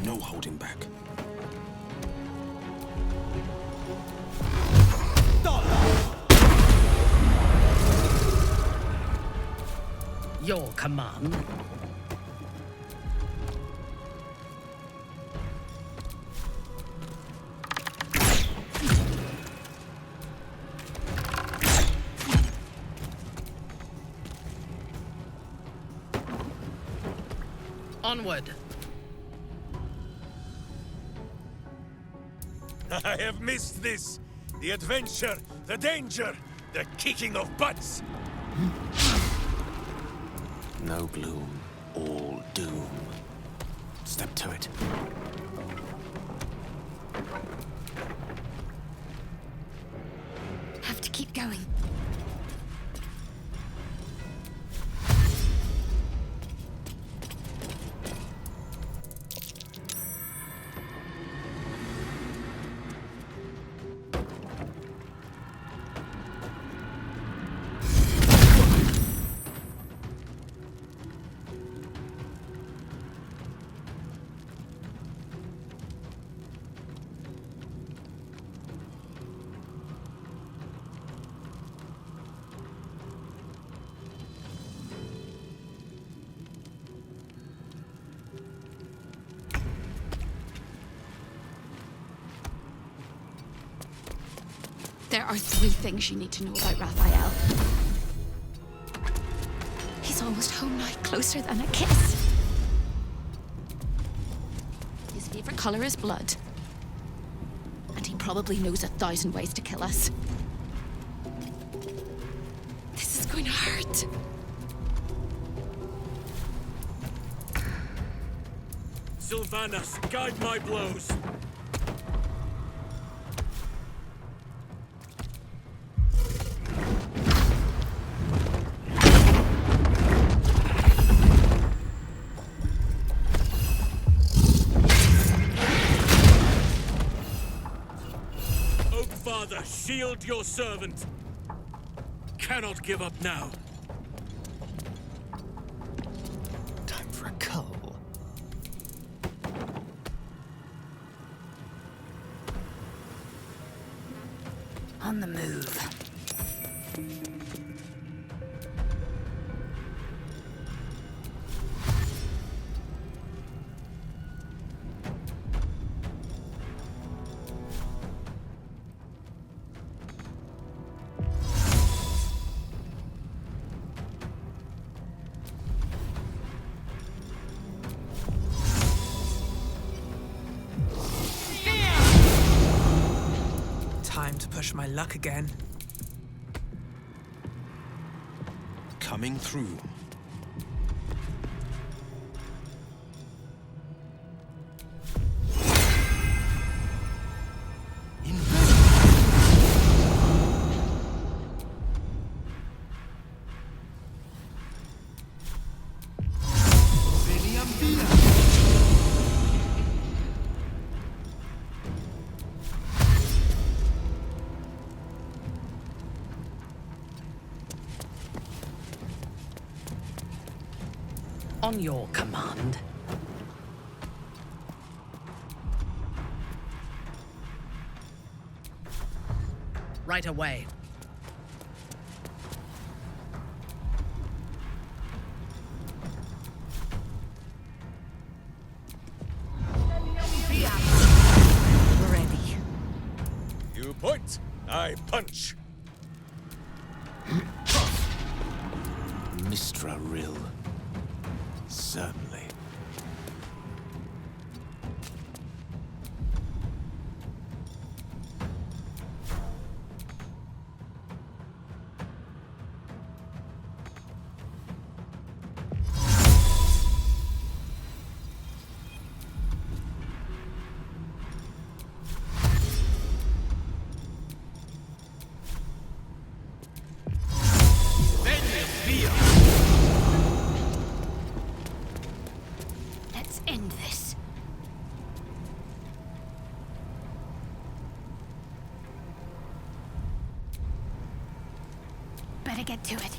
No holding back. Your command. Onward. I have missed this. The adventure, the danger, the kicking of butts. No gloom, all doom. Step to it. Have to keep going. There are 3 things you need to know about Raphael. He's almost home now, closer than a kiss. His favorite color is blood. And he probably knows 1,000 ways to kill us. This is going to hurt. Sylvanas, guide my blows. Father, shield your servant. Cannot give up now. Time for a cull. On the move. time to push my luck again. Coming through. On your command. Right away. Ready. You point, I punch. Mistra Rill. Certainly. Let's end this. Better get to it.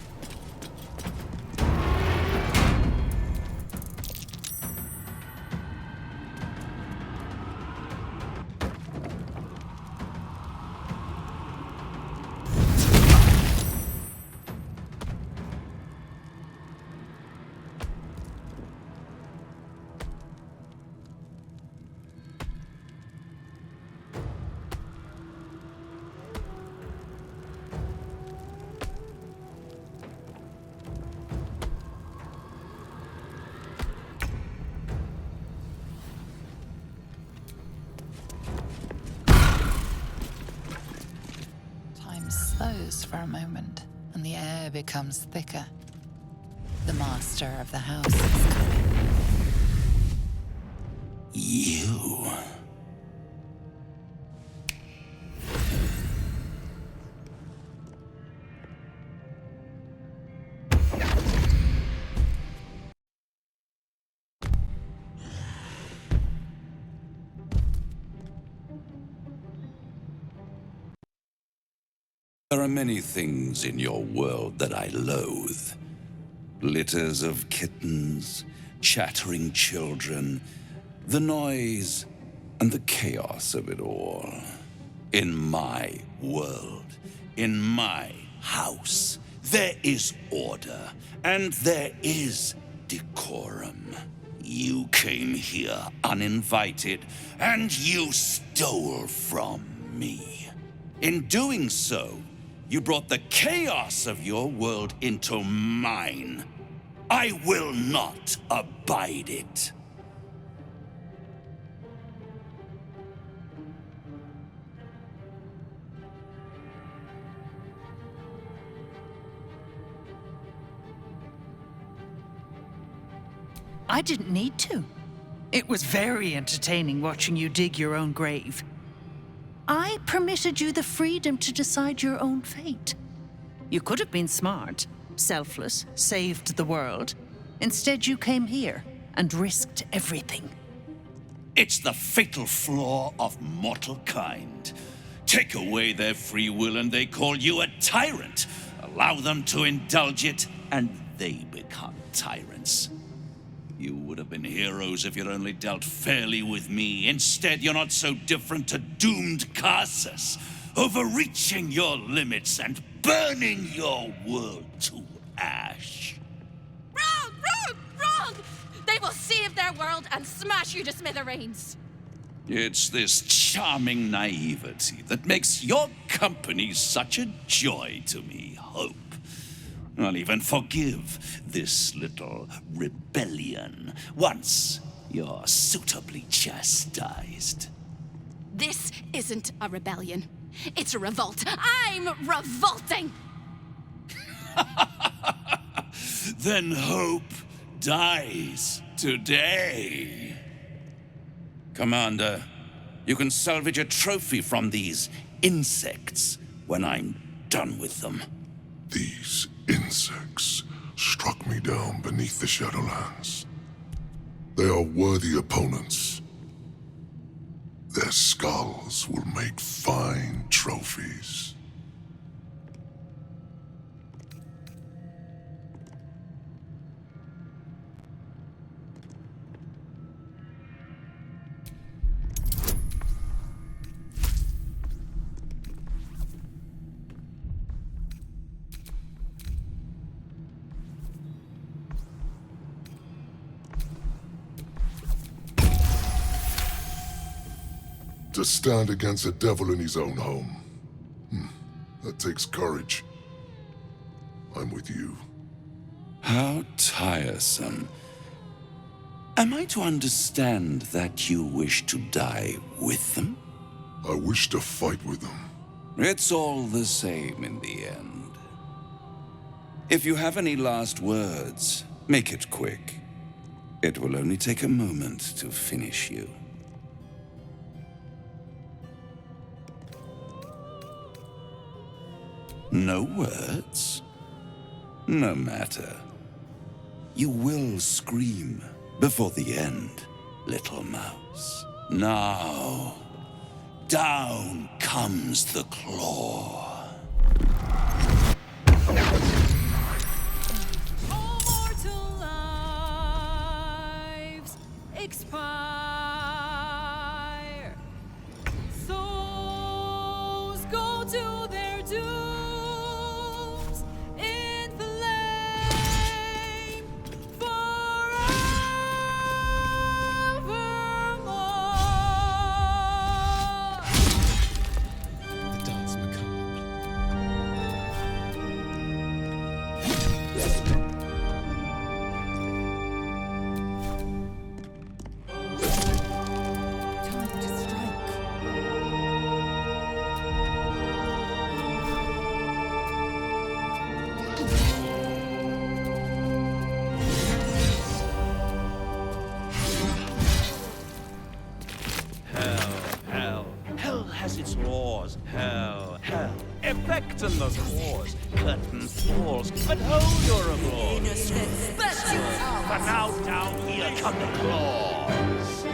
Time slows for a moment, and the air becomes thicker. The master of the house is coming. You. There are many things in your world that I loathe. Litters of kittens, chattering children, the noise and the chaos of it all. In my world, in my house, there is order and there is decorum. You came here uninvited and you stole from me. In doing so, you brought the chaos of your world into mine. I will not abide it. I didn't need to. It was very entertaining watching you dig your own grave. I permitted you the freedom to decide your own fate. You could have been smart, selfless, saved the world. Instead, you came here and risked everything. It's the fatal flaw of mortal kind. Take away their free will and they call you a tyrant. Allow them to indulge it and they become tyrants. You would have been heroes if you'd only dealt fairly with me. Instead, you're not so different to doomed Carsus, overreaching your limits and burning your world to ash. Wrong! Wrong! Wrong! They will save their world and smash you to smithereens. It's this charming naivety that makes your company such a joy to me, Hope. I'll even forgive this little rebellion once you're suitably chastised. This isn't a rebellion. It's a revolt. I'm revolting! Then hope dies today. Commander, you can salvage a trophy from these insects when I'm done with them. These insects struck me down beneath the Shadowlands. They are worthy opponents. Their skulls will make fine trophies. To stand against a devil in his own home. That takes courage. I'm with you. How tiresome. Am I to understand that you wish to die with them? I wish to fight with them. It's all the same in the end. If you have any last words, make it quick. It will only take a moment to finish you. No words? No matter. You will scream before the end, little mouse. Now, down comes the claw. All mortal lives expire. Souls go to their dooms in flame forevermore. The dance macabre. Time to strike. Hell has its laws. Hell. Effect and the cause. Curtain falls, but hold your applause. For now down here come the claws.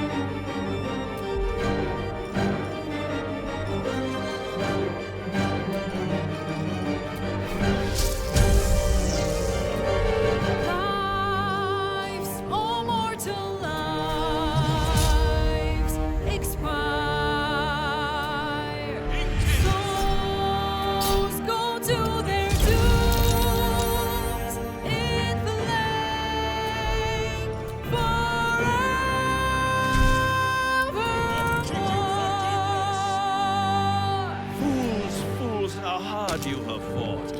Lives, all mortal lives expire. Souls go to their dooms in flame forevermore. Fools, how hard you have fought.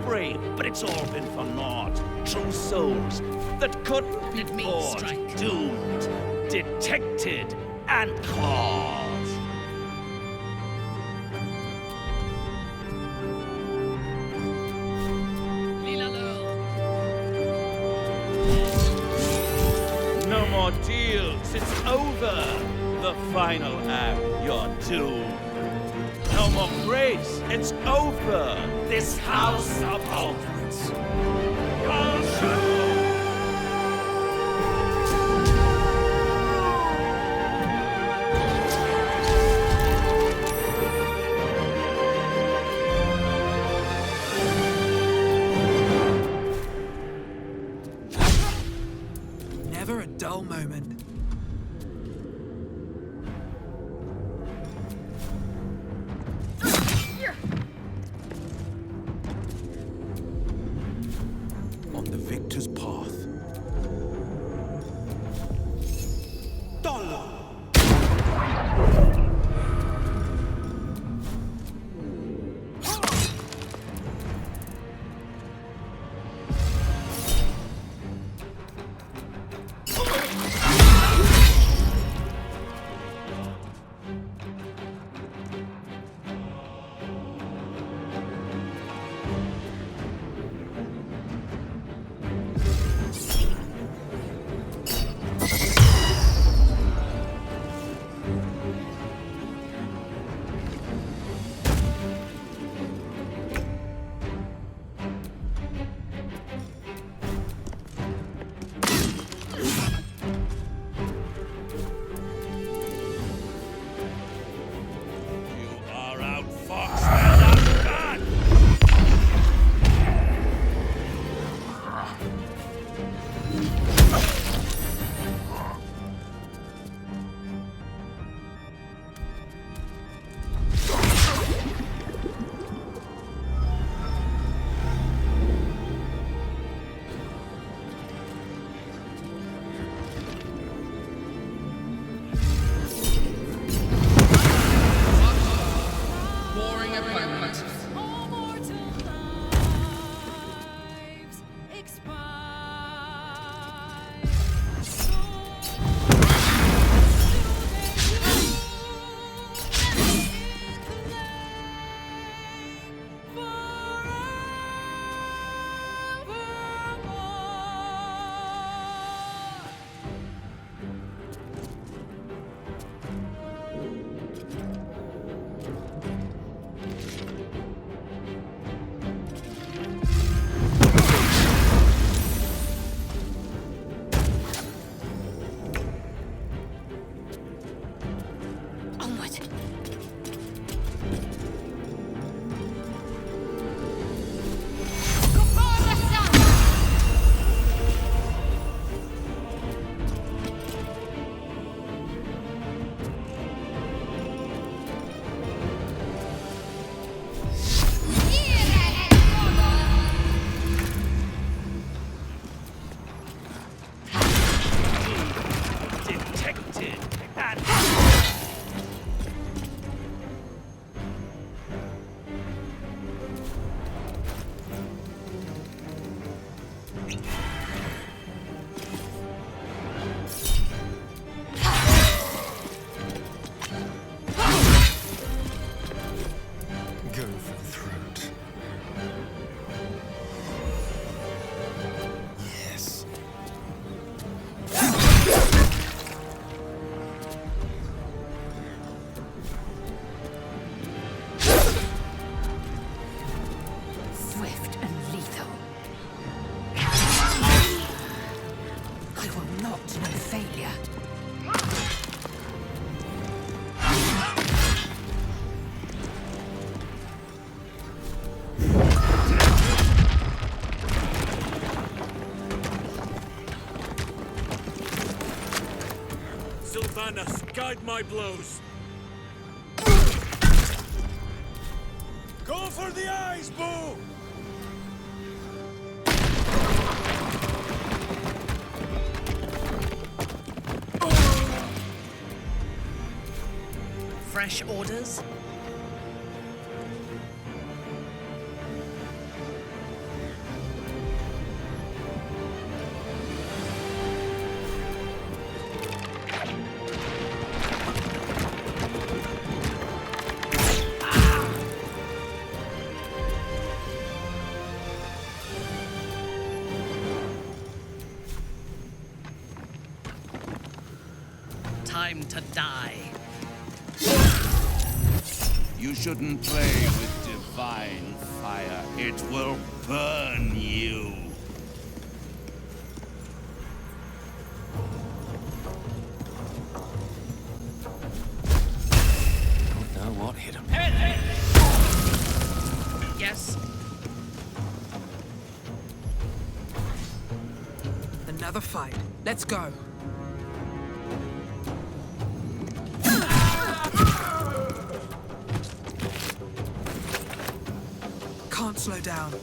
Brave, but it's all been for naught. True souls that couldn't be Let me bought. strike. Doomed, detected, and caught. No more deals, it's over. The final act, you're doomed. No more grace, it's over. This house of ultimates. Never a dull moment. On the victor's path. Dollar! are not no failure. Sylvanas, guide my blows. Go for the eyes, Boo! Fresh orders? Time to die. You shouldn't play with divine fire. It will burn you. Don't know what hit him. Yes? Another fight. Let's go. Can't slow down.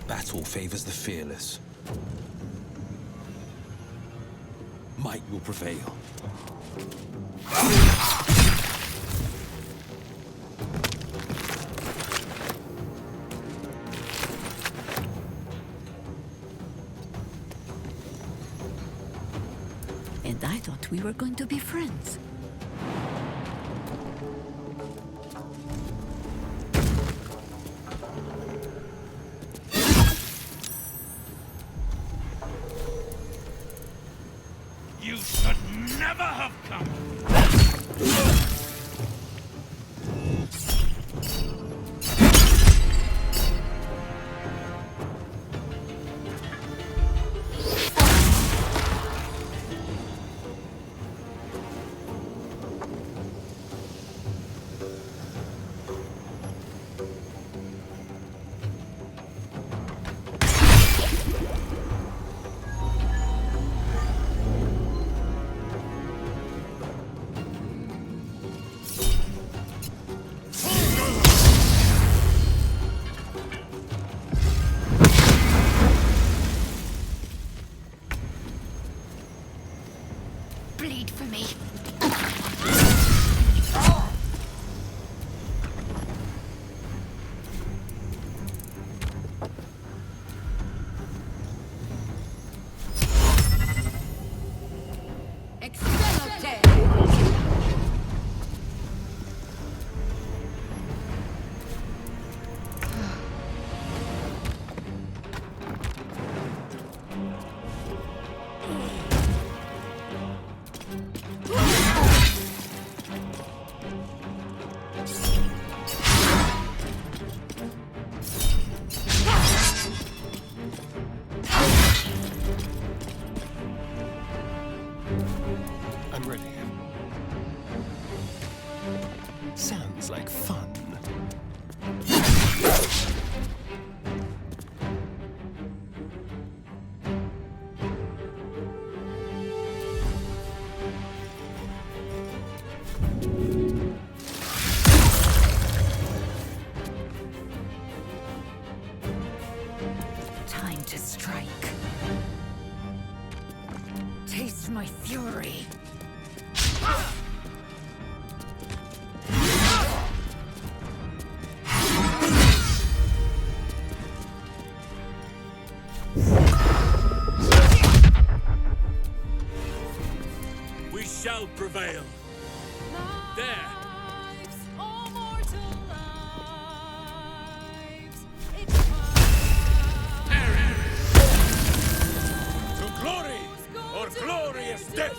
Battle favors the fearless. Might will prevail. And I thought we were going to be friends. You should never have come. Bleed for me. I'm ready. Sounds like fun. Time to strike. Taste my fury. We shall prevail. There. To glory or glorious death.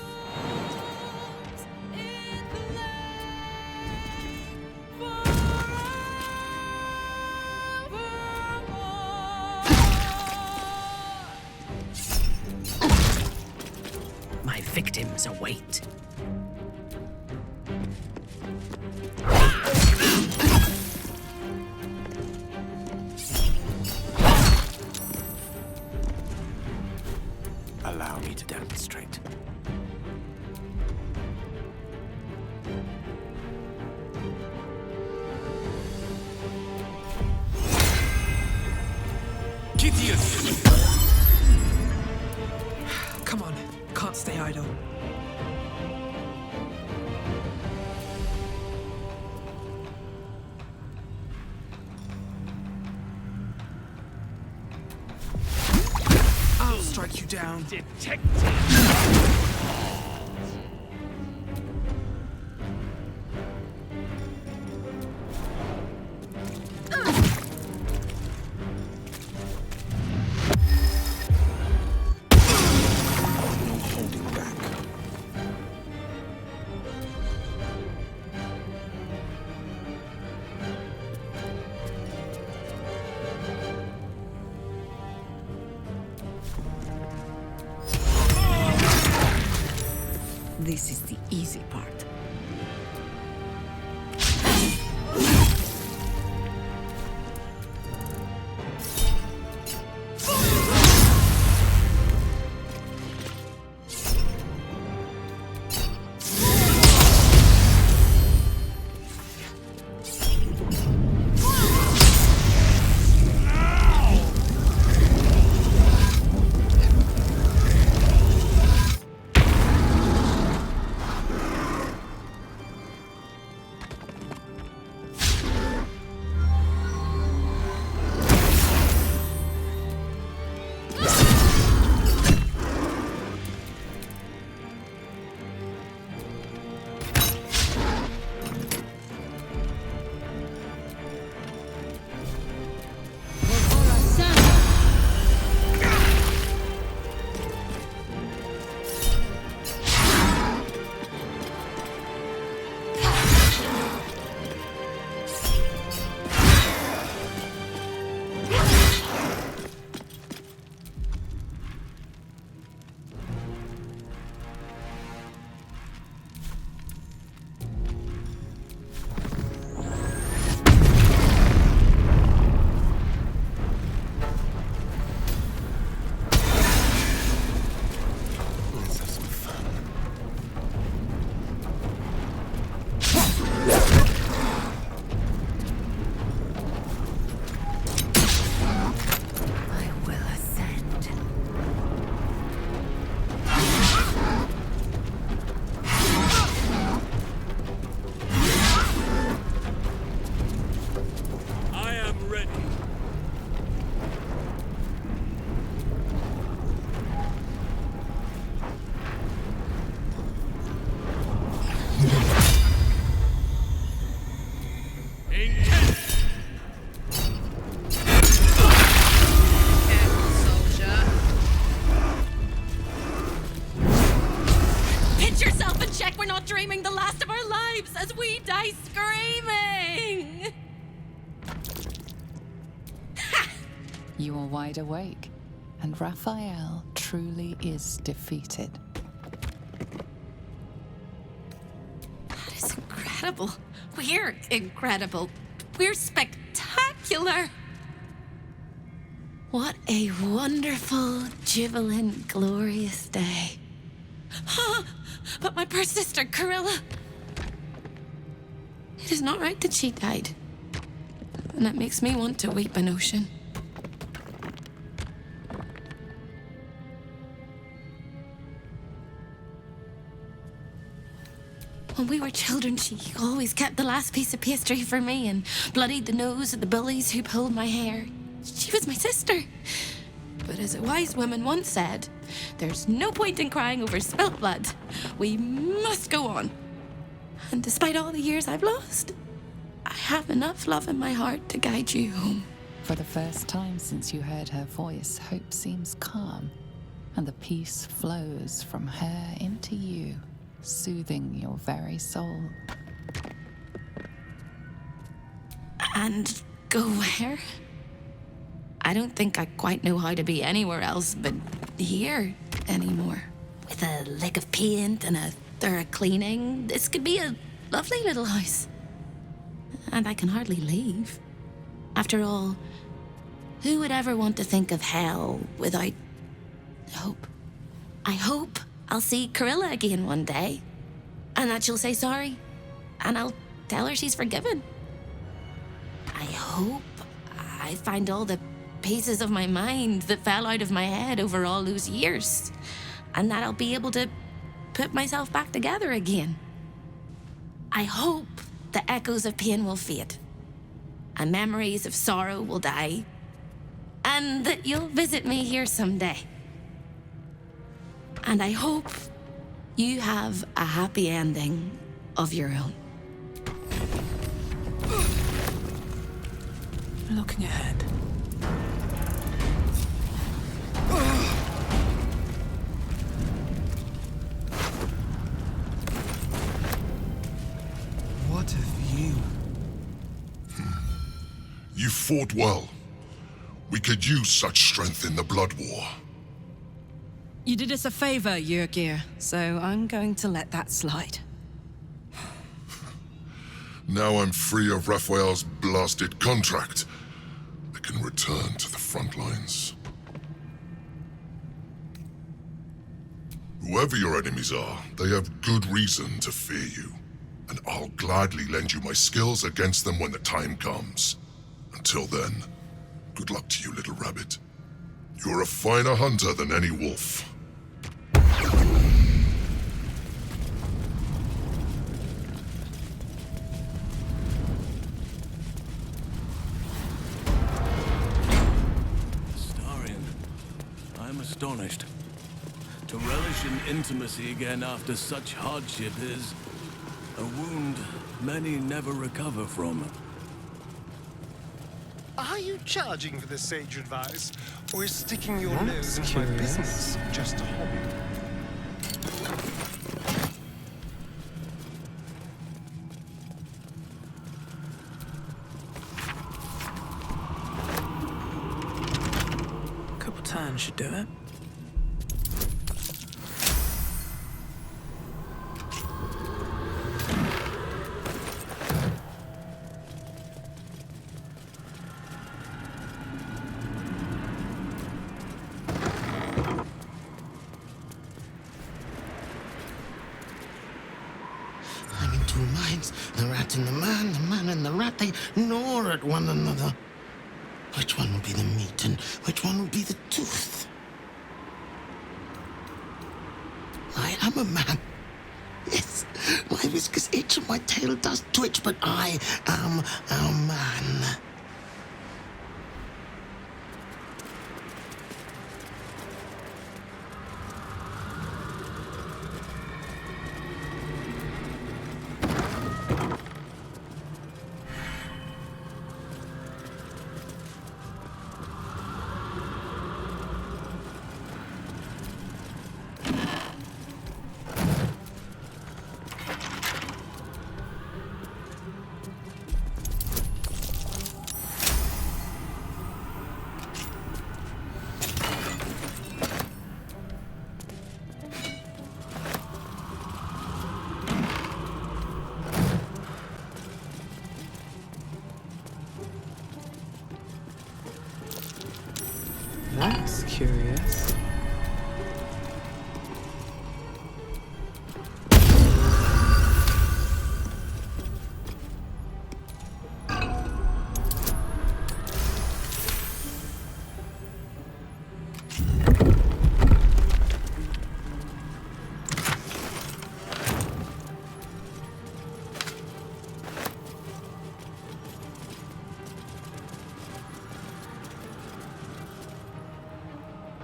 victims await. Allow me to demonstrate. Come on, can't stay idle. I'll strike you down. This is the easy part. We're not dreaming the last of our lives as we die screaming! You are wide awake, and Raphael truly is defeated. That is incredible. We're incredible. We're spectacular. What a wonderful, jubilant, glorious day. But my poor sister, Corilla. It is not right that she died. And that makes me want to weep an ocean. When we were children, she always kept the last piece of pastry for me and bloodied the nose of the bullies who pulled my hair. She was my sister. But as a wise woman once said, there's no point in crying over spilt blood. We must go on. And despite all the years I've lost, I have enough love in my heart to guide you home. For the first time since you heard her voice, hope seems calm, and the peace flows from her into you, soothing your very soul. And go where? I don't think I quite know how to be anywhere else but here anymore. With a lick of paint and a thorough cleaning, this could be a lovely little house. And I can hardly leave. After all, who would ever want to think of hell without hope? I hope I'll see Corilla again one day, and that she'll say sorry, and I'll tell her she's forgiven. I hope I find all the pieces of my mind that fell out of my head over all those years, and that I'll be able to put myself back together again. I hope the echoes of pain will fade, and memories of sorrow will die, and that you'll visit me here someday. And I hope you have a happy ending of your own. Looking ahead. What have you? You fought well. We could use such strength in the Blood War. You did us a favor, Yrgir, so I'm going to let that slide. Now I'm free of Raphael's blasted contract. I can return to the front lines. Whoever your enemies are, they have good reason to fear you. And I'll gladly lend you my skills against them when the time comes. Until then, good luck to you, little rabbit. You're a finer hunter than any wolf. Starion, I'm astonished. To relish in intimacy again after such hardship is a wound many never recover from. Are you charging for this sage advice, or is sticking your nose into my business just a hobby? Couple turns should do it. I'm in two minds. The rat and the man and the rat, they gnaw at one another. Which one will be the meat and which one will be the tooth? I am a man. Yes, my whiskers itch and my tail does twitch, but I am a man. That's curious.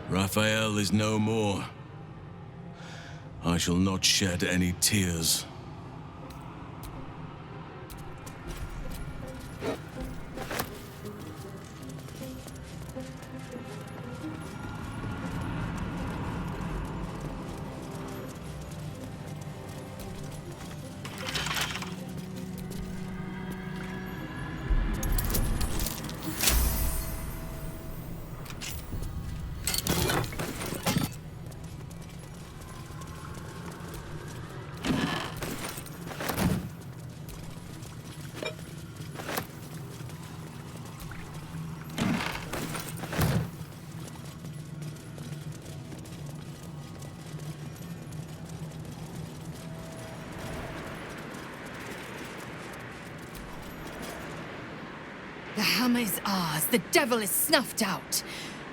Raphael is no more. I shall not shed any tears. The hammer is ours. The devil is snuffed out.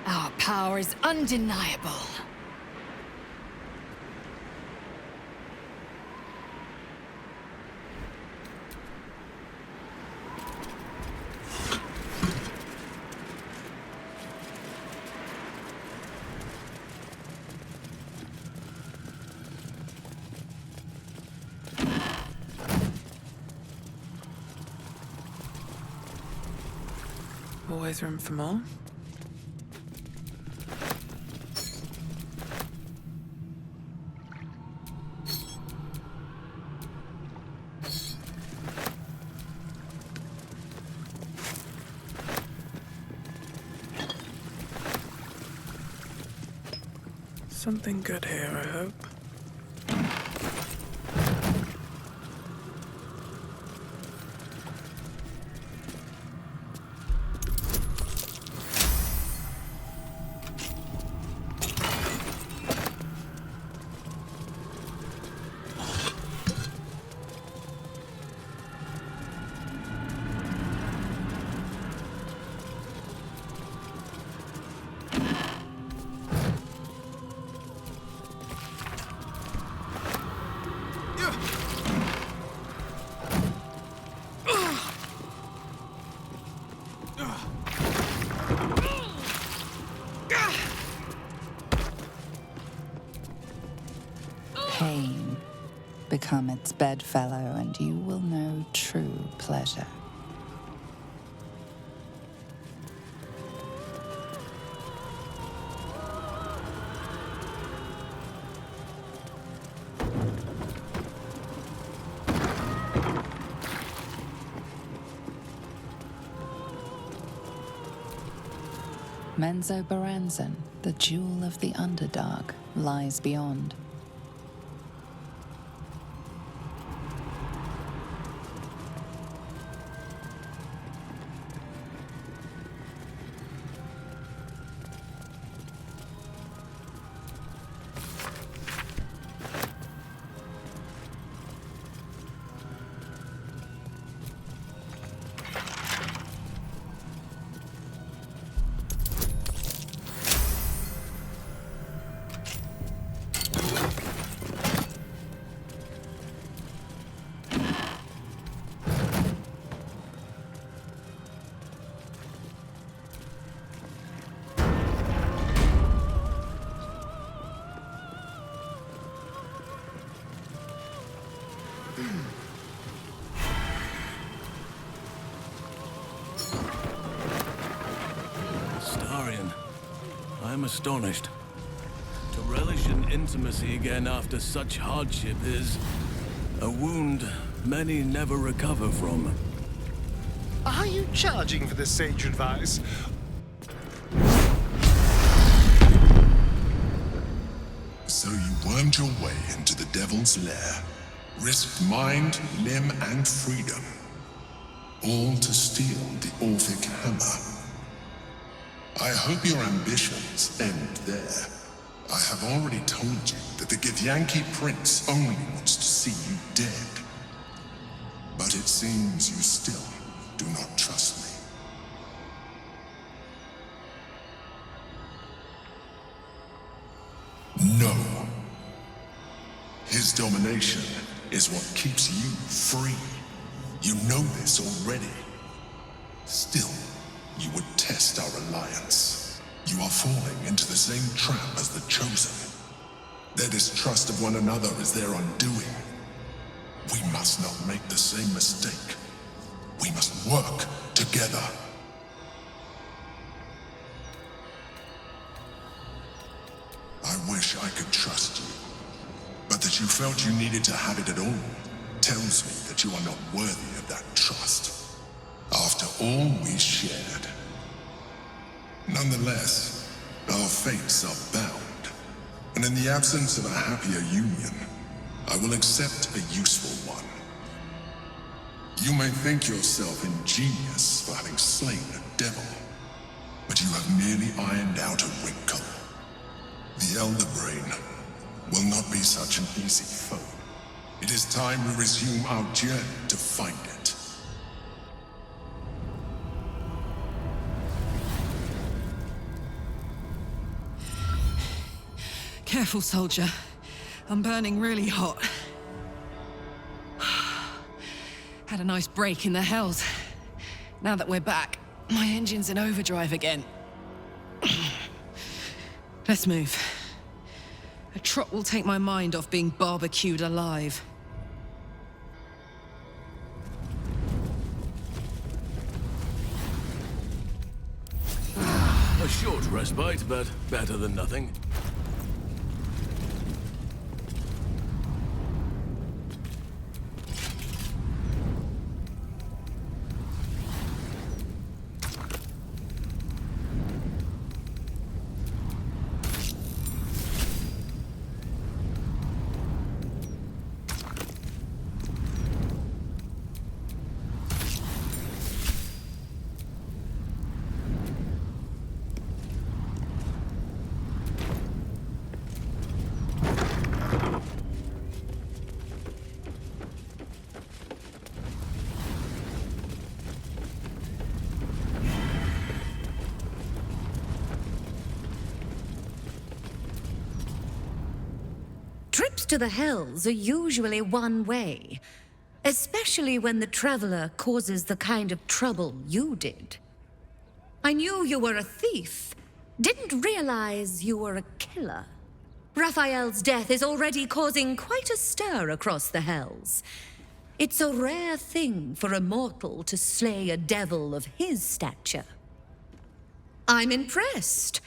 Our power is undeniable. Always room for more. Something good here, I hope. Pain. Become its bedfellow, and you will know true pleasure. Menzoberranzan, the jewel of the Underdark, lies beyond. I'm astonished. To relish in intimacy again after such hardship is a wound many never recover from. Are you charging for this sage advice? So you wormed your way into the Devil's Lair, risked mind, limb, and freedom, all to steal the Orphic Hammer. I hope your ambitions end there. I have already told you that the Githyanki Prince only wants to see you dead. But it seems you still do not trust me. No. His domination is what keeps you free. You know this already. Still, you would test our alliance. You are falling into the same trap as the Chosen. Their distrust of one another is their undoing. We must not make the same mistake. We must work together. I wish I could trust you, but that you felt you needed to have it at all tells me that you are not worthy of that trust. After all we shared. Nonetheless, our fates are bound, and in the absence of a happier union, I will accept a useful one. You may think yourself ingenious for having slain a devil, but you have merely ironed out a wrinkle. The Elder Brain will not be such an easy foe. It is time we resume our journey to find it. Careful, soldier. I'm burning really hot. Had a nice break in the hells. Now that we're back, my engine's in overdrive again. Let's move. A trot will take my mind off being barbecued alive. A short respite, but better than nothing. Trips to the Hells are usually one way, especially when the traveler causes the kind of trouble you did. I knew you were a thief, didn't realize you were a killer. Raphael's death is already causing quite a stir across the Hells. It's a rare thing for a mortal to slay a devil of his stature. I'm impressed,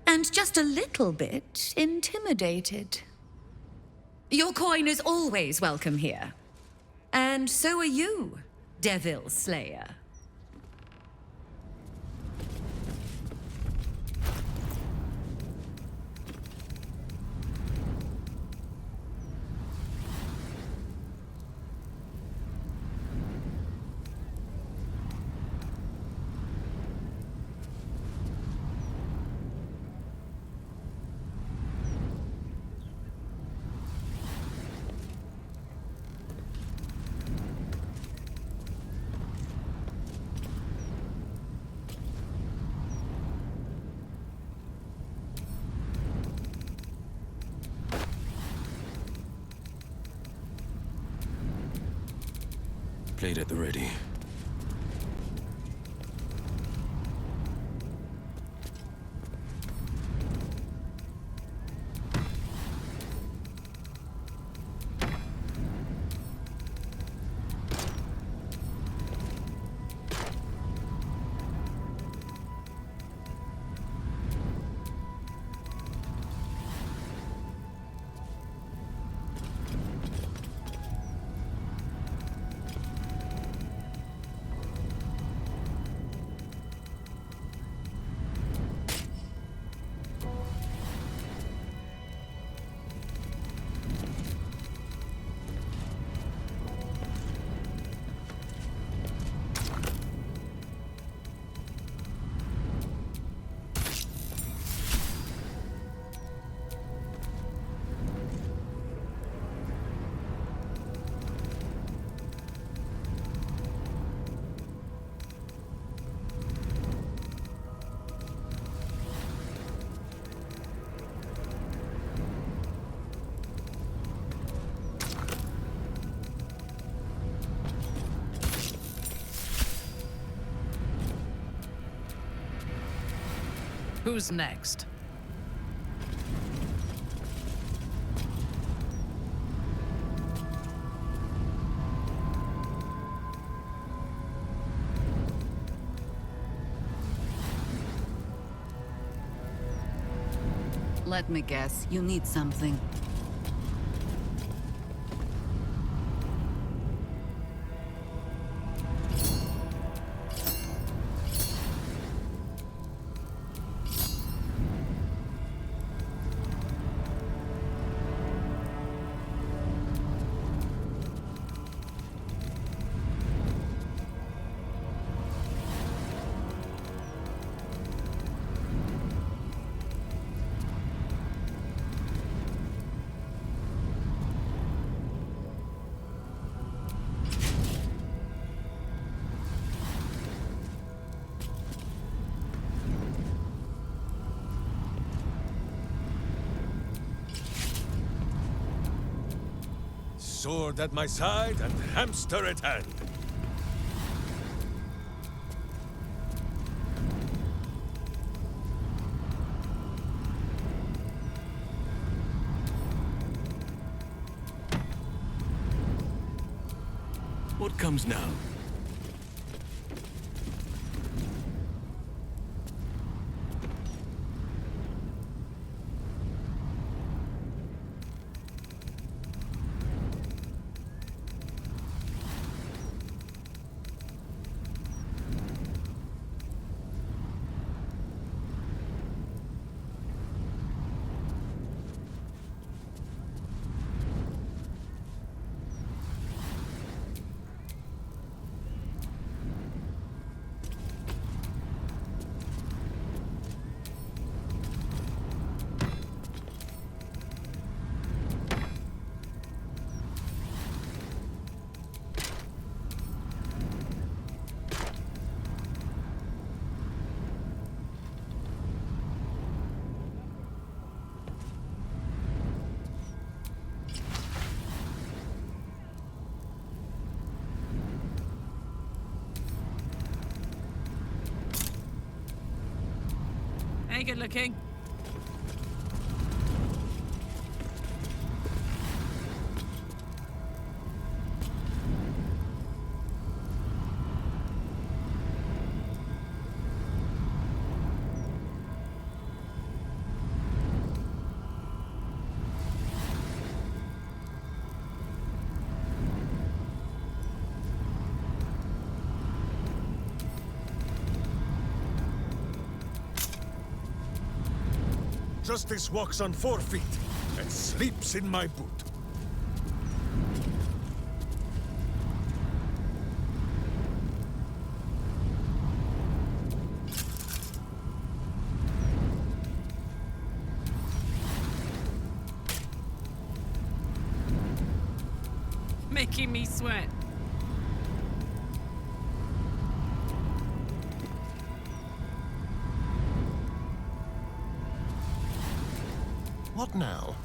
and just a little bit intimidated. Your coin is always welcome here. And so are you, Devil Slayer. Blade at the ready. Who's next? Let me guess, you need something. Sword at my side and hamster at hand. What comes now? Hey, good looking. Justice walks on 4 feet and sleeps in my boot. Making me sweat. What now?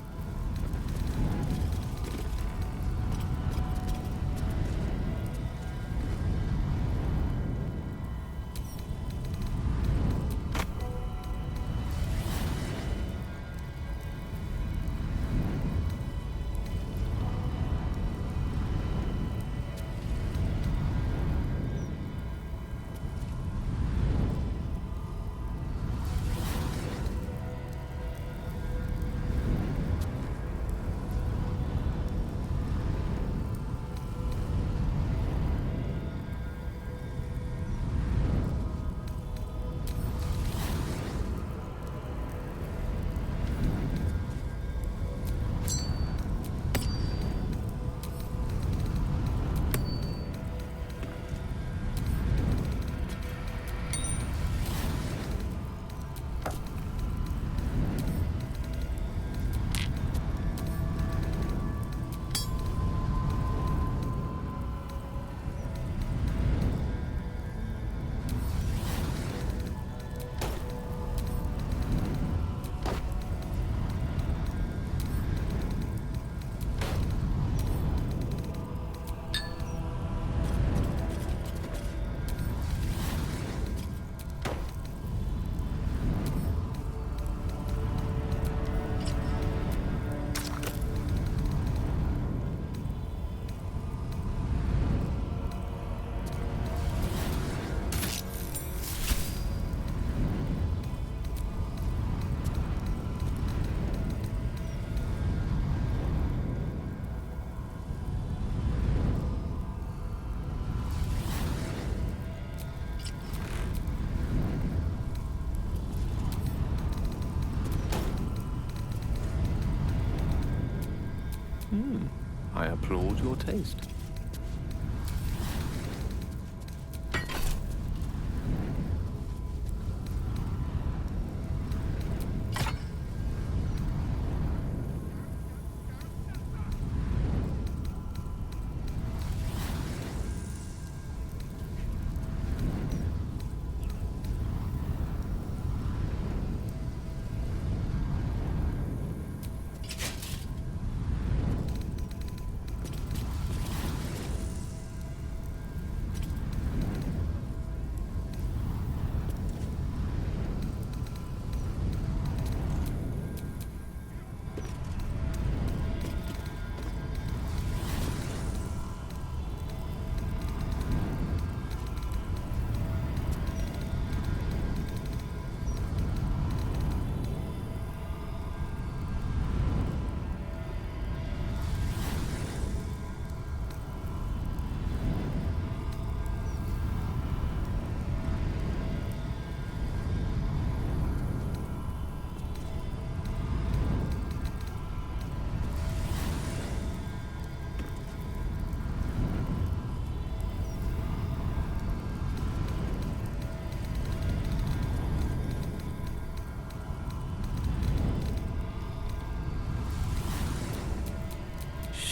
I applaud your taste.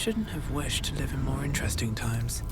shouldn't have wished to live in more interesting times.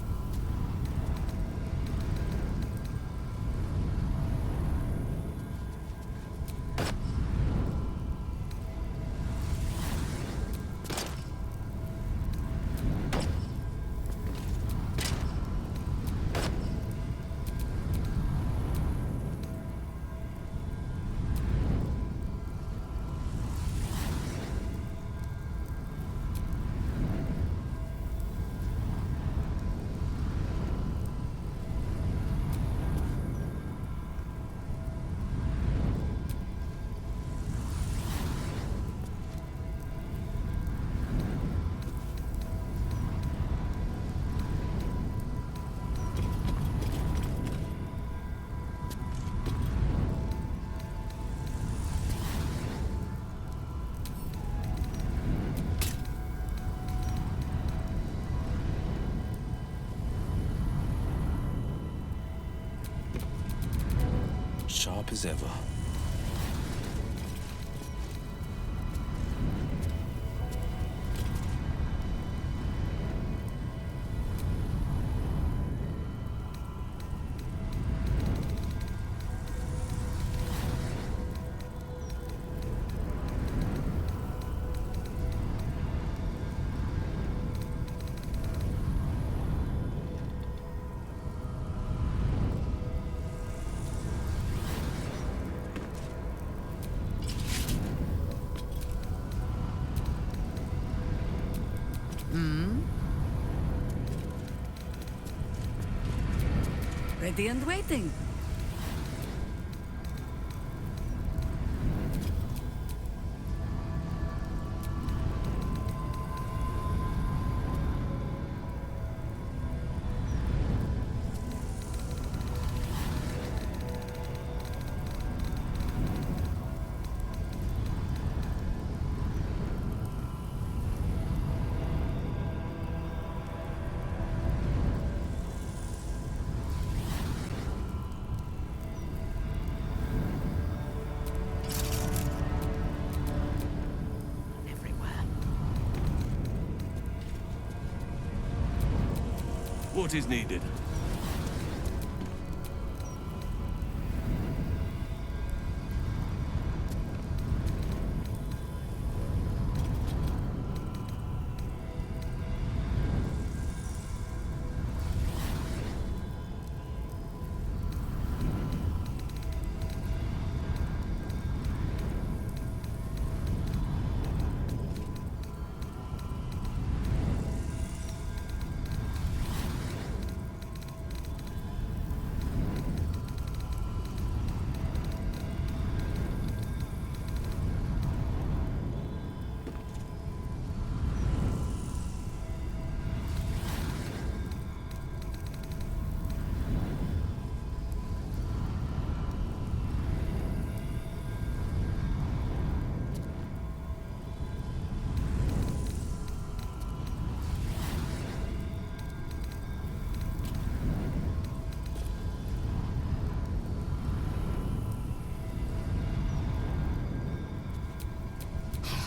Sharp as ever. Ready and waiting. What is needed?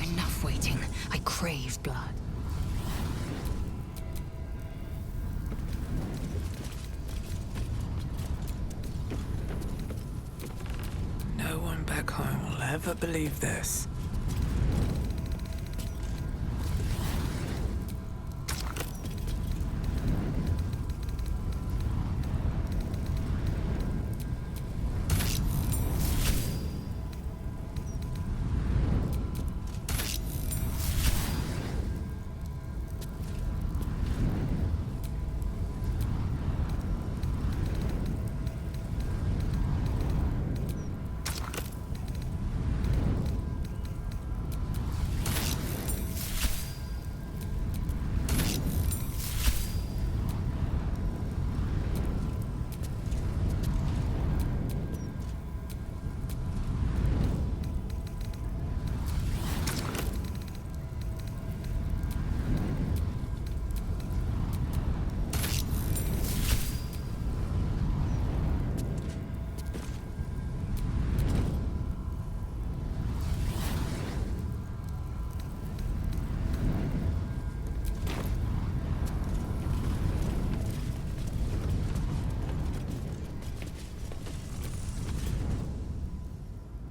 Enough waiting. I crave blood. No one back home will ever believe this.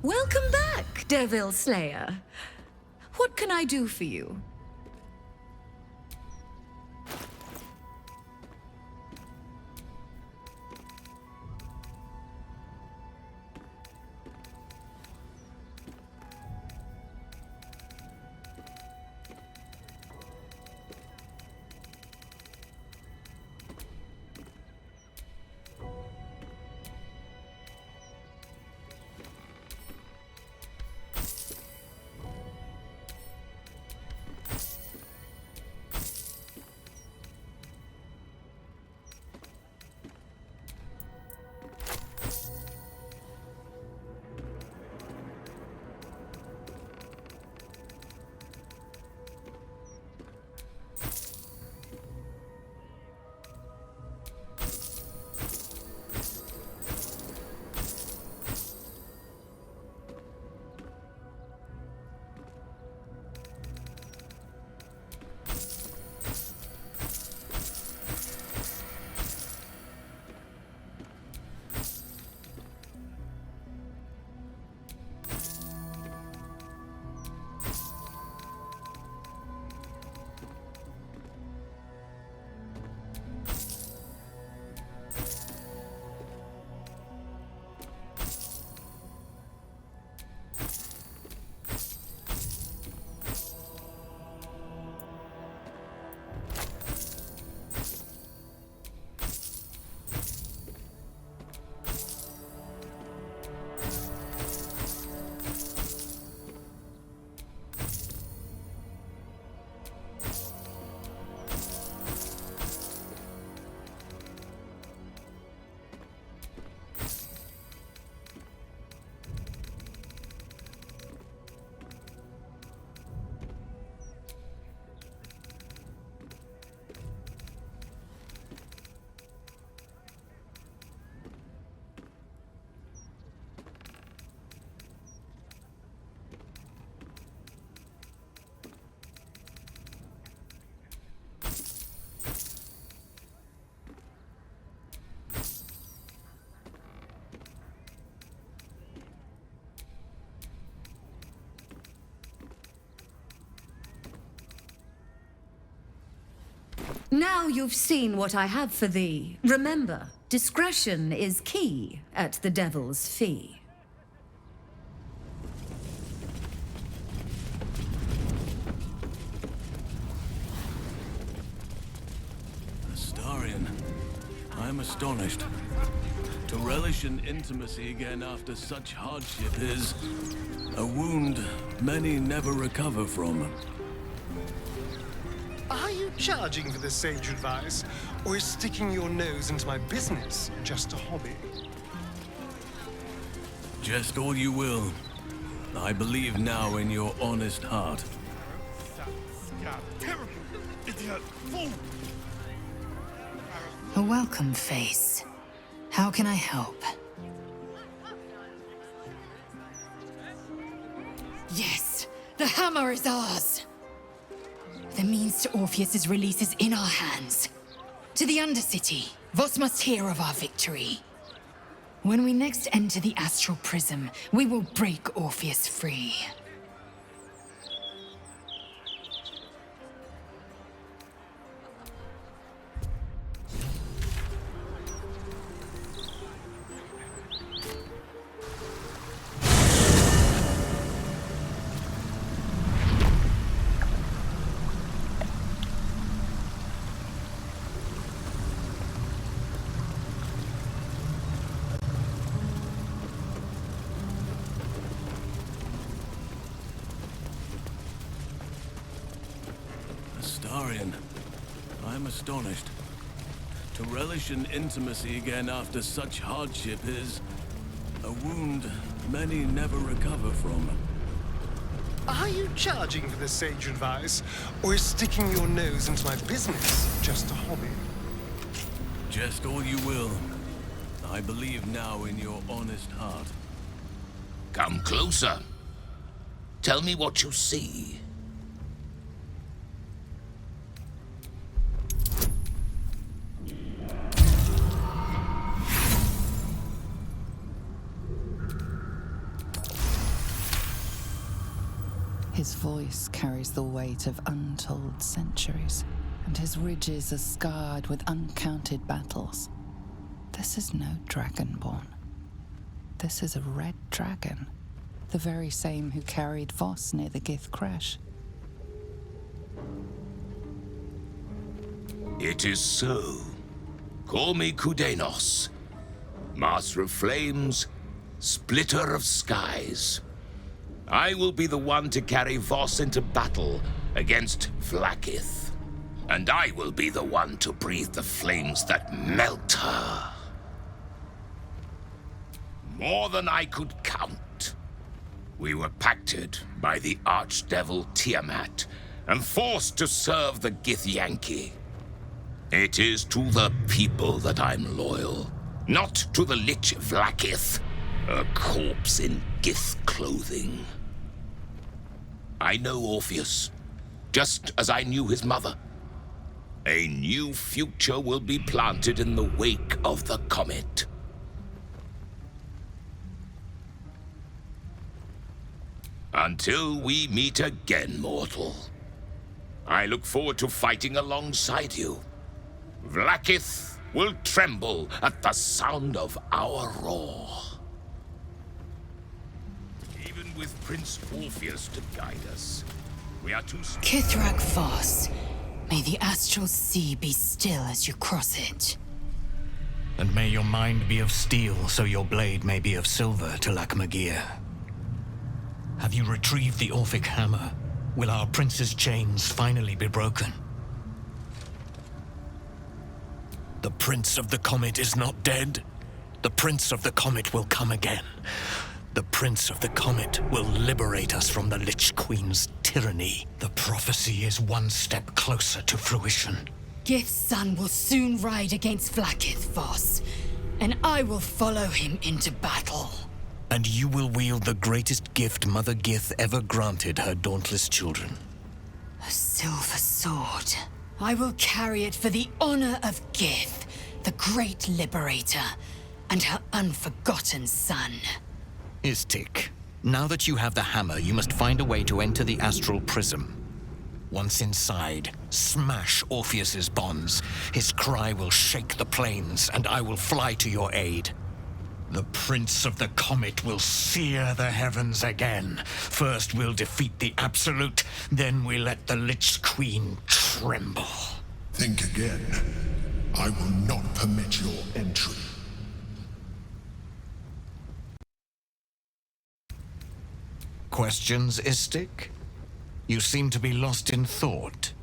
Welcome back, Devil Slayer. What can I do for you? Now you've seen what I have for thee. Remember, discretion is key at the Devil's Fee. Astarion, I'm astonished. To relish in intimacy again after such hardship is a wound many never recover from. Are you charging for this sage advice, or is sticking your nose into my business just a hobby? Just all you will. I believe now in your honest heart. Terrible, idiot, fool! A welcome face. How can I help? Yes, the hammer is ours. The means to Orpheus's release is in our hands. To the Undercity, Voss must hear of our victory. When we next enter the Astral Prism, we will break Orpheus free. Astarion, I'm astonished. To relish in intimacy again after such hardship is a wound many never recover from. Are you charging for this sage advice, or is sticking your nose into my business just a hobby? Just all you will. I believe now in your honest heart. Come closer. Tell me what you see. voice carries the weight of untold centuries, and his ridges are scarred with uncounted battles. This is no dragonborn. This is a red dragon, the very same who carried Voss near the Gith crash. It is so. Call me Kudenos, Master of Flames, Splitter of Skies. I will be the one to carry Voss into battle against Vlaakith. And I will be the one to breathe the flames that melt her. More than I could count. We were pacted by the Archdevil Tiamat and forced to serve the Githyanki. It is to the people that I'm loyal, not to the Lich Vlaakith, a corpse in Gith clothing. I know Orpheus, just as I knew his mother. A new future will be planted in the wake of the comet. Until we meet again, mortal. I look forward to fighting alongside you. Vlaakith will tremble at the sound of our roar. Even with Prince Orpheus to guide us, we are too... Kithrak Voss, may the astral sea be still as you cross it. And may your mind be of steel, so your blade may be of silver, to Lakmagir. Have you retrieved the Orphic hammer? Will our prince's chains finally be broken? The Prince of the Comet is not dead. The Prince of the Comet will come again. The Prince of the Comet will liberate us from the Lich Queen's tyranny. The prophecy is one step closer to fruition. Gith's son will soon ride against Vlaakith, Voss, and I will follow him into battle. And you will wield the greatest gift Mother Gith ever granted her dauntless children. A silver sword. I will carry it for the honor of Gith, the great liberator, and her unforgotten son. Istik, now that you have the hammer, you must find a way to enter the astral prism. Once inside, smash Orpheus's bonds. His cry will shake the plains, and I will fly to your aid. The Prince of the Comet will sear the heavens again. First we'll defeat the Absolute, then we let the Lich Queen tremble. Think again. I will not permit your entry. Questions, Istik? You seem to be lost in thought.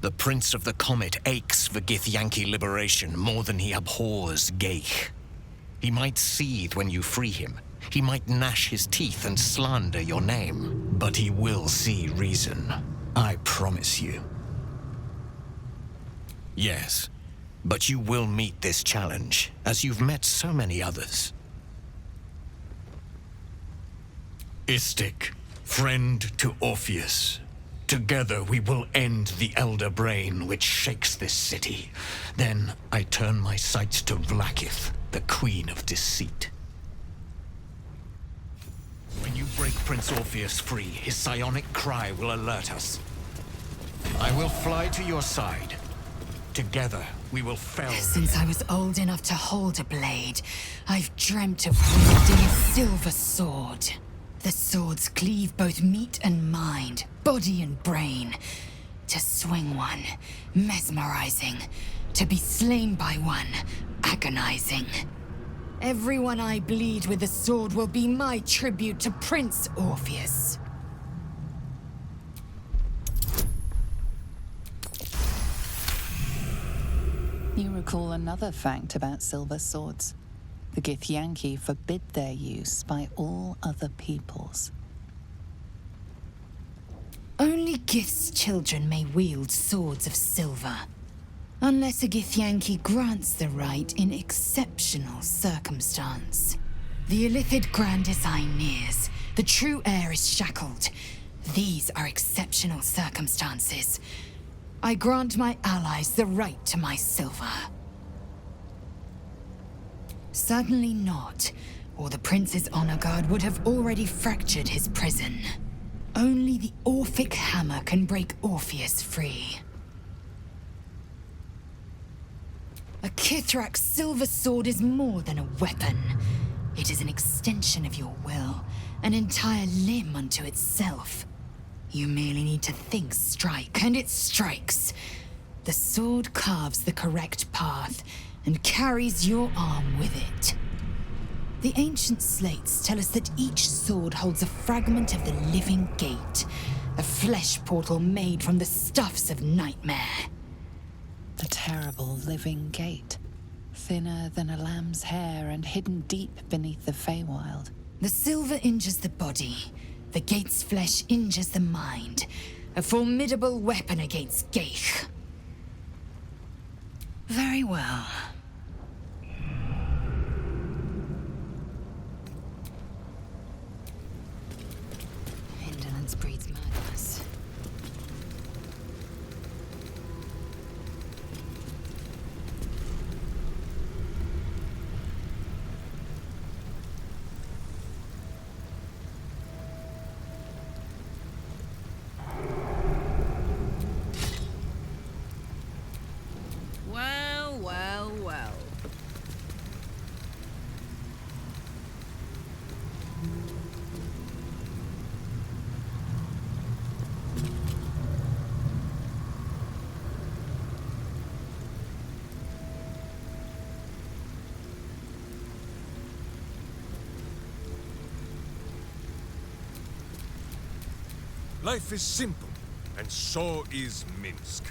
The Prince of the Comet aches for Githyanki liberation more than he abhors Geich. He might seethe when you free him. He might gnash his teeth and slander your name. But he will see reason. I promise you. Yes, but you will meet this challenge, as you've met so many others. Istik, friend to Orpheus. Together we will end the Elder Brain which shakes this city. Then I turn my sights to Vlaakith, the Queen of Deceit. When you break Prince Orpheus free, his psionic cry will alert us. I will fly to your side. Together we will fell. Since I was old enough to hold a blade, I've dreamt of wielding a silver sword. The swords cleave both meat and mind, body and brain. To swing one, mesmerizing. To be slain by one, agonizing. Everyone I bleed with the sword will be my tribute to Prince Orpheus. You recall another fact about silver swords. The Githyanki forbid their use by all other peoples. Only Gith's children may wield swords of silver, unless a Githyanki grants the right in exceptional circumstance. The Illithid Grand Design nears. The true heir is shackled. These are exceptional circumstances. I grant my allies the right to my silver. Certainly not or the Prince's honor guard would have already fractured his prison. Only the Orphic hammer can break Orpheus free. A Kithrak's silver sword is more than a weapon. It is an extension of your will, an entire limb unto itself. You merely need to think strike, and it strikes. The sword carves the correct path, and carries your arm with it. The ancient slates tell us that each sword holds a fragment of the living gate, a flesh portal made from the stuffs of nightmare. The terrible living gate, thinner than a lamb's hair and hidden deep beneath the Feywild. The silver injures the body, the gate's flesh injures the mind, a formidable weapon against Geich. Very well. Indolence breeds madness. Well, well, well. Life is simple, and so is Minsk.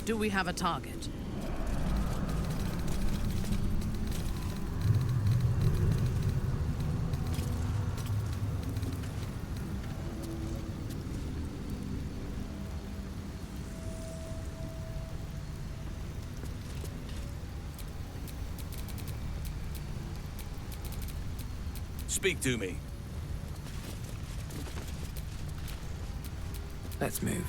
Do we have a target? Speak to me. Let's move.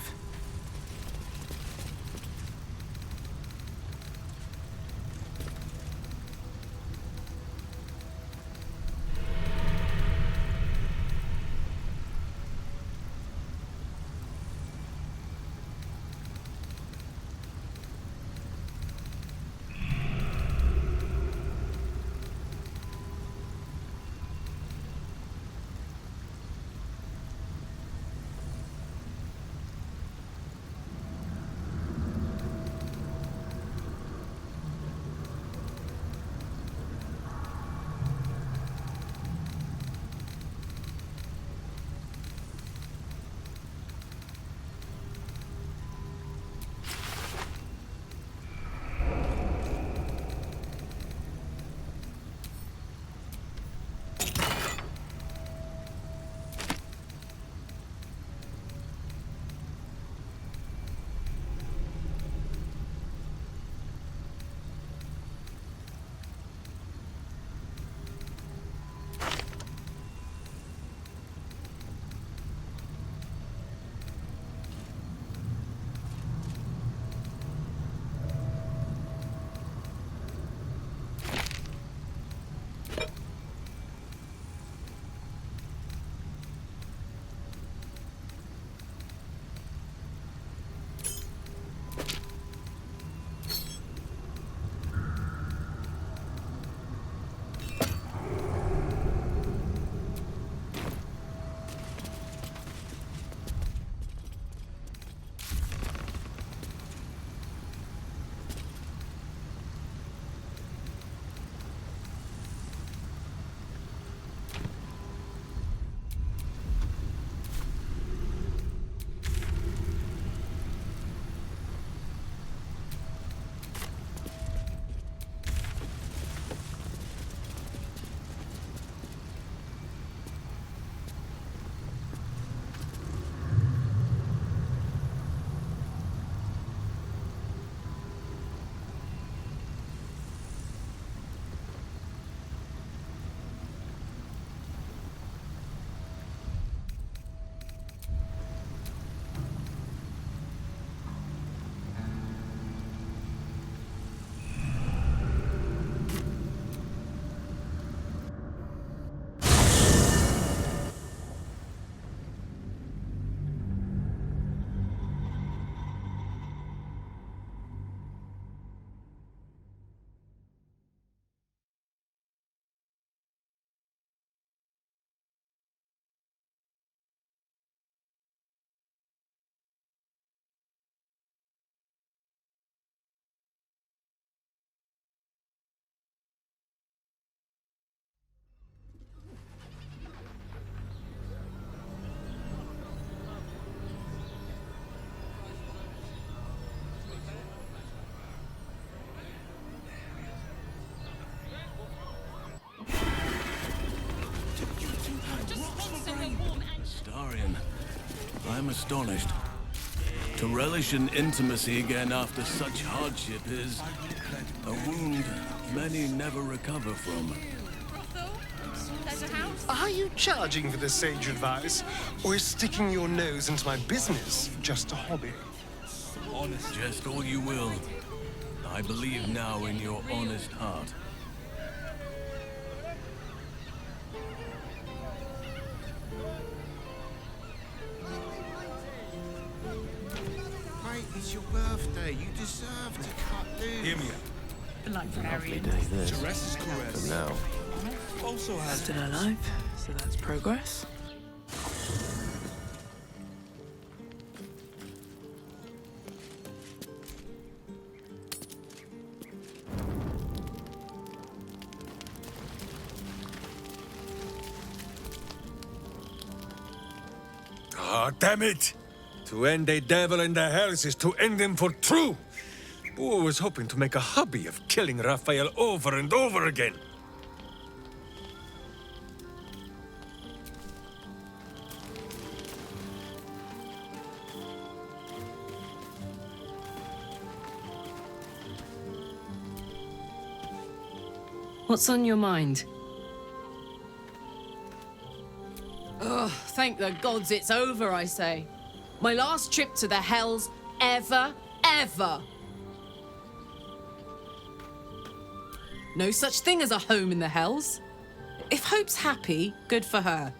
I'm astonished. To relish in intimacy again after such hardship is a wound many never recover from. Are you charging for this sage advice, or is sticking your nose into my business just a hobby? Just all you will. I believe now in your honest heart. Mate, it's your birthday. You deserve to cut loose. Hear me out. Lovely day this. For now. Also still alive, so that's progress. Ah, damn it! To end a devil in the hells is to end him for true! Who was hoping to make a hobby of killing Raphael over and over again? What's on your mind? Ugh, thank the gods it's over, I say. My last trip to the hells ever. No such thing as a home in the hells. If Hope's happy, good for her.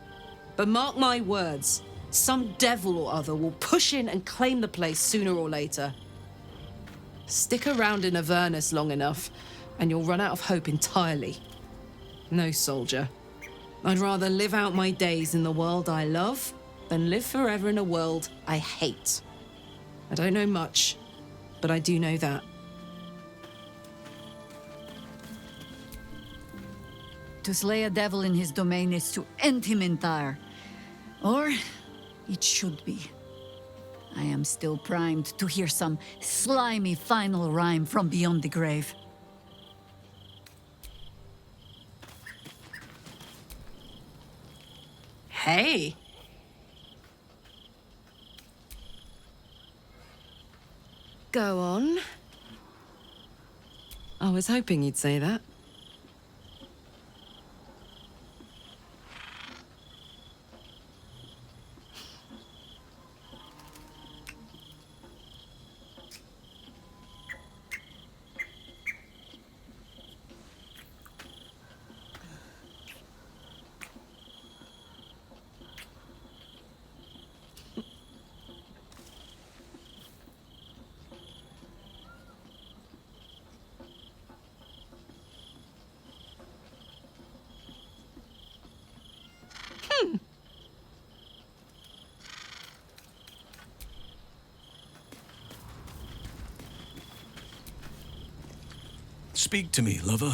But mark my words, some devil or other will push in and claim the place sooner or later. Stick around in Avernus long enough, and you'll run out of hope entirely. No, soldier. I'd rather live out my days in the world I love than live forever in a world I hate. I don't know much, but I do know that. To slay a devil in his domain is to end him entire. Or it should be. I am still primed to hear some slimy final rhyme from beyond the grave. Hey! Go on. I was hoping you'd say that. Speak to me, lover.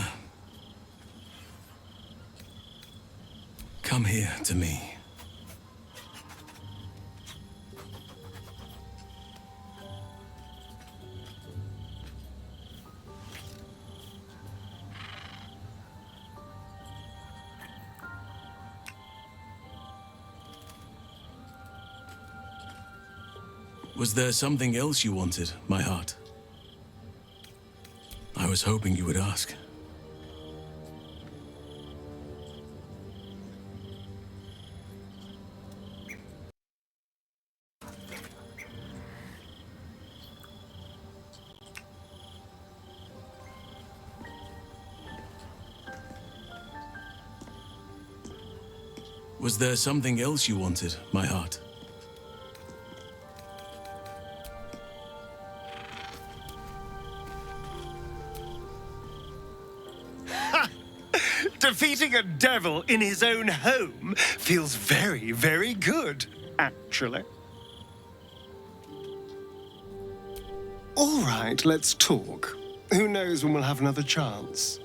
Come here to me. Was there something else you wanted, my heart? I was hoping you would ask. Was there something else you wanted, my heart? Defeating a devil in his own home feels very, very good, actually. All right, let's talk. Who knows when we'll have another chance?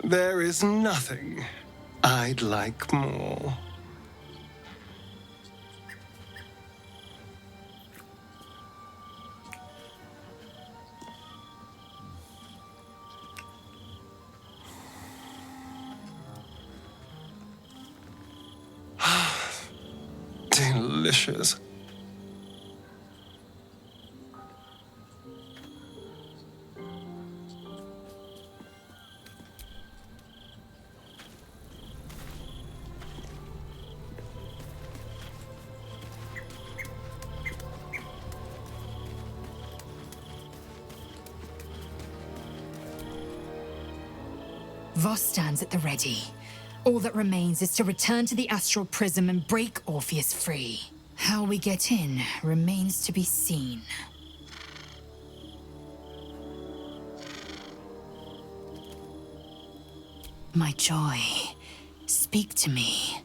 There is nothing I'd like more. delicious. Voss stands at the ready. All that remains is to return to the Astral Prism and break Orpheus free. How we get in remains to be seen. My joy, speak to me.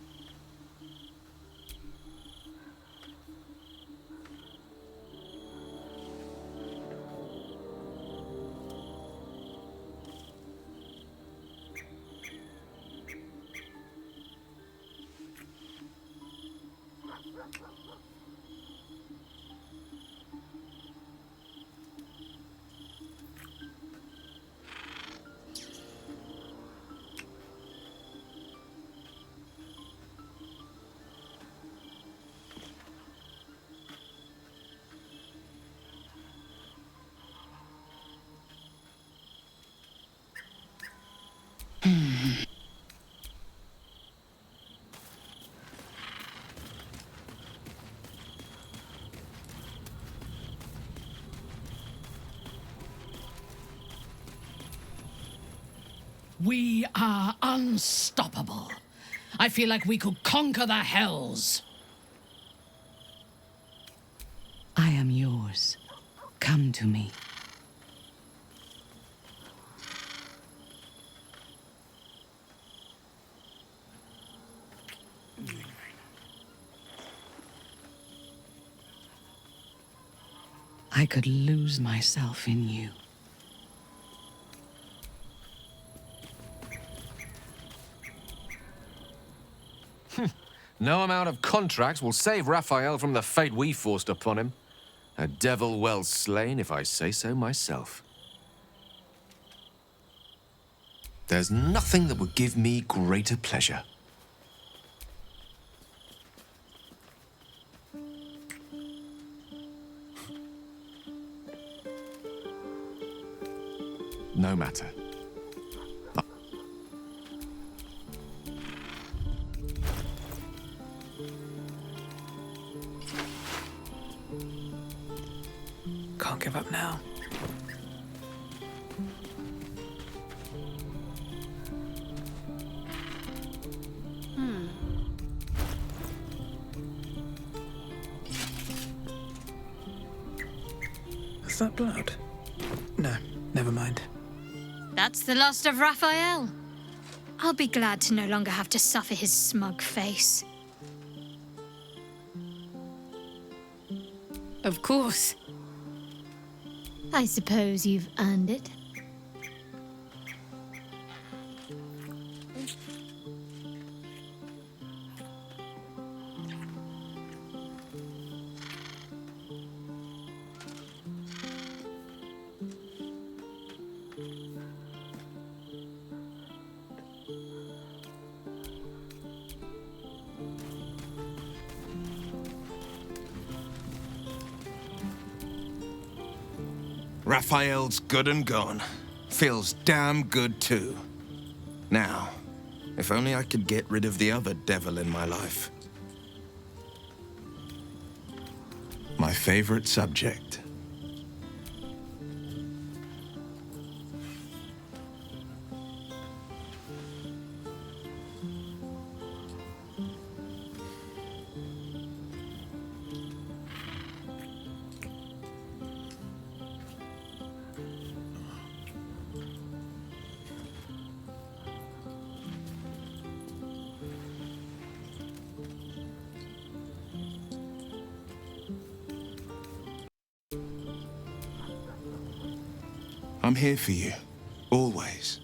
We are unstoppable. I feel like we could conquer the hells. I am yours. Come to me. I could lose myself in you. No amount of contracts will save Raphael from the fate we forced upon him. A devil well slain, if I say so myself. There's nothing that would give me greater pleasure. No matter. Can't give up now. Is that blood? No, never mind. That's the last of Raphael. I'll be glad to no longer have to suffer his smug face. Of course. I suppose you've earned it. Raphael's good and gone. Feels damn good too. Now, if only I could get rid of the other devil in my life. My favorite subject. I'm here for you, always.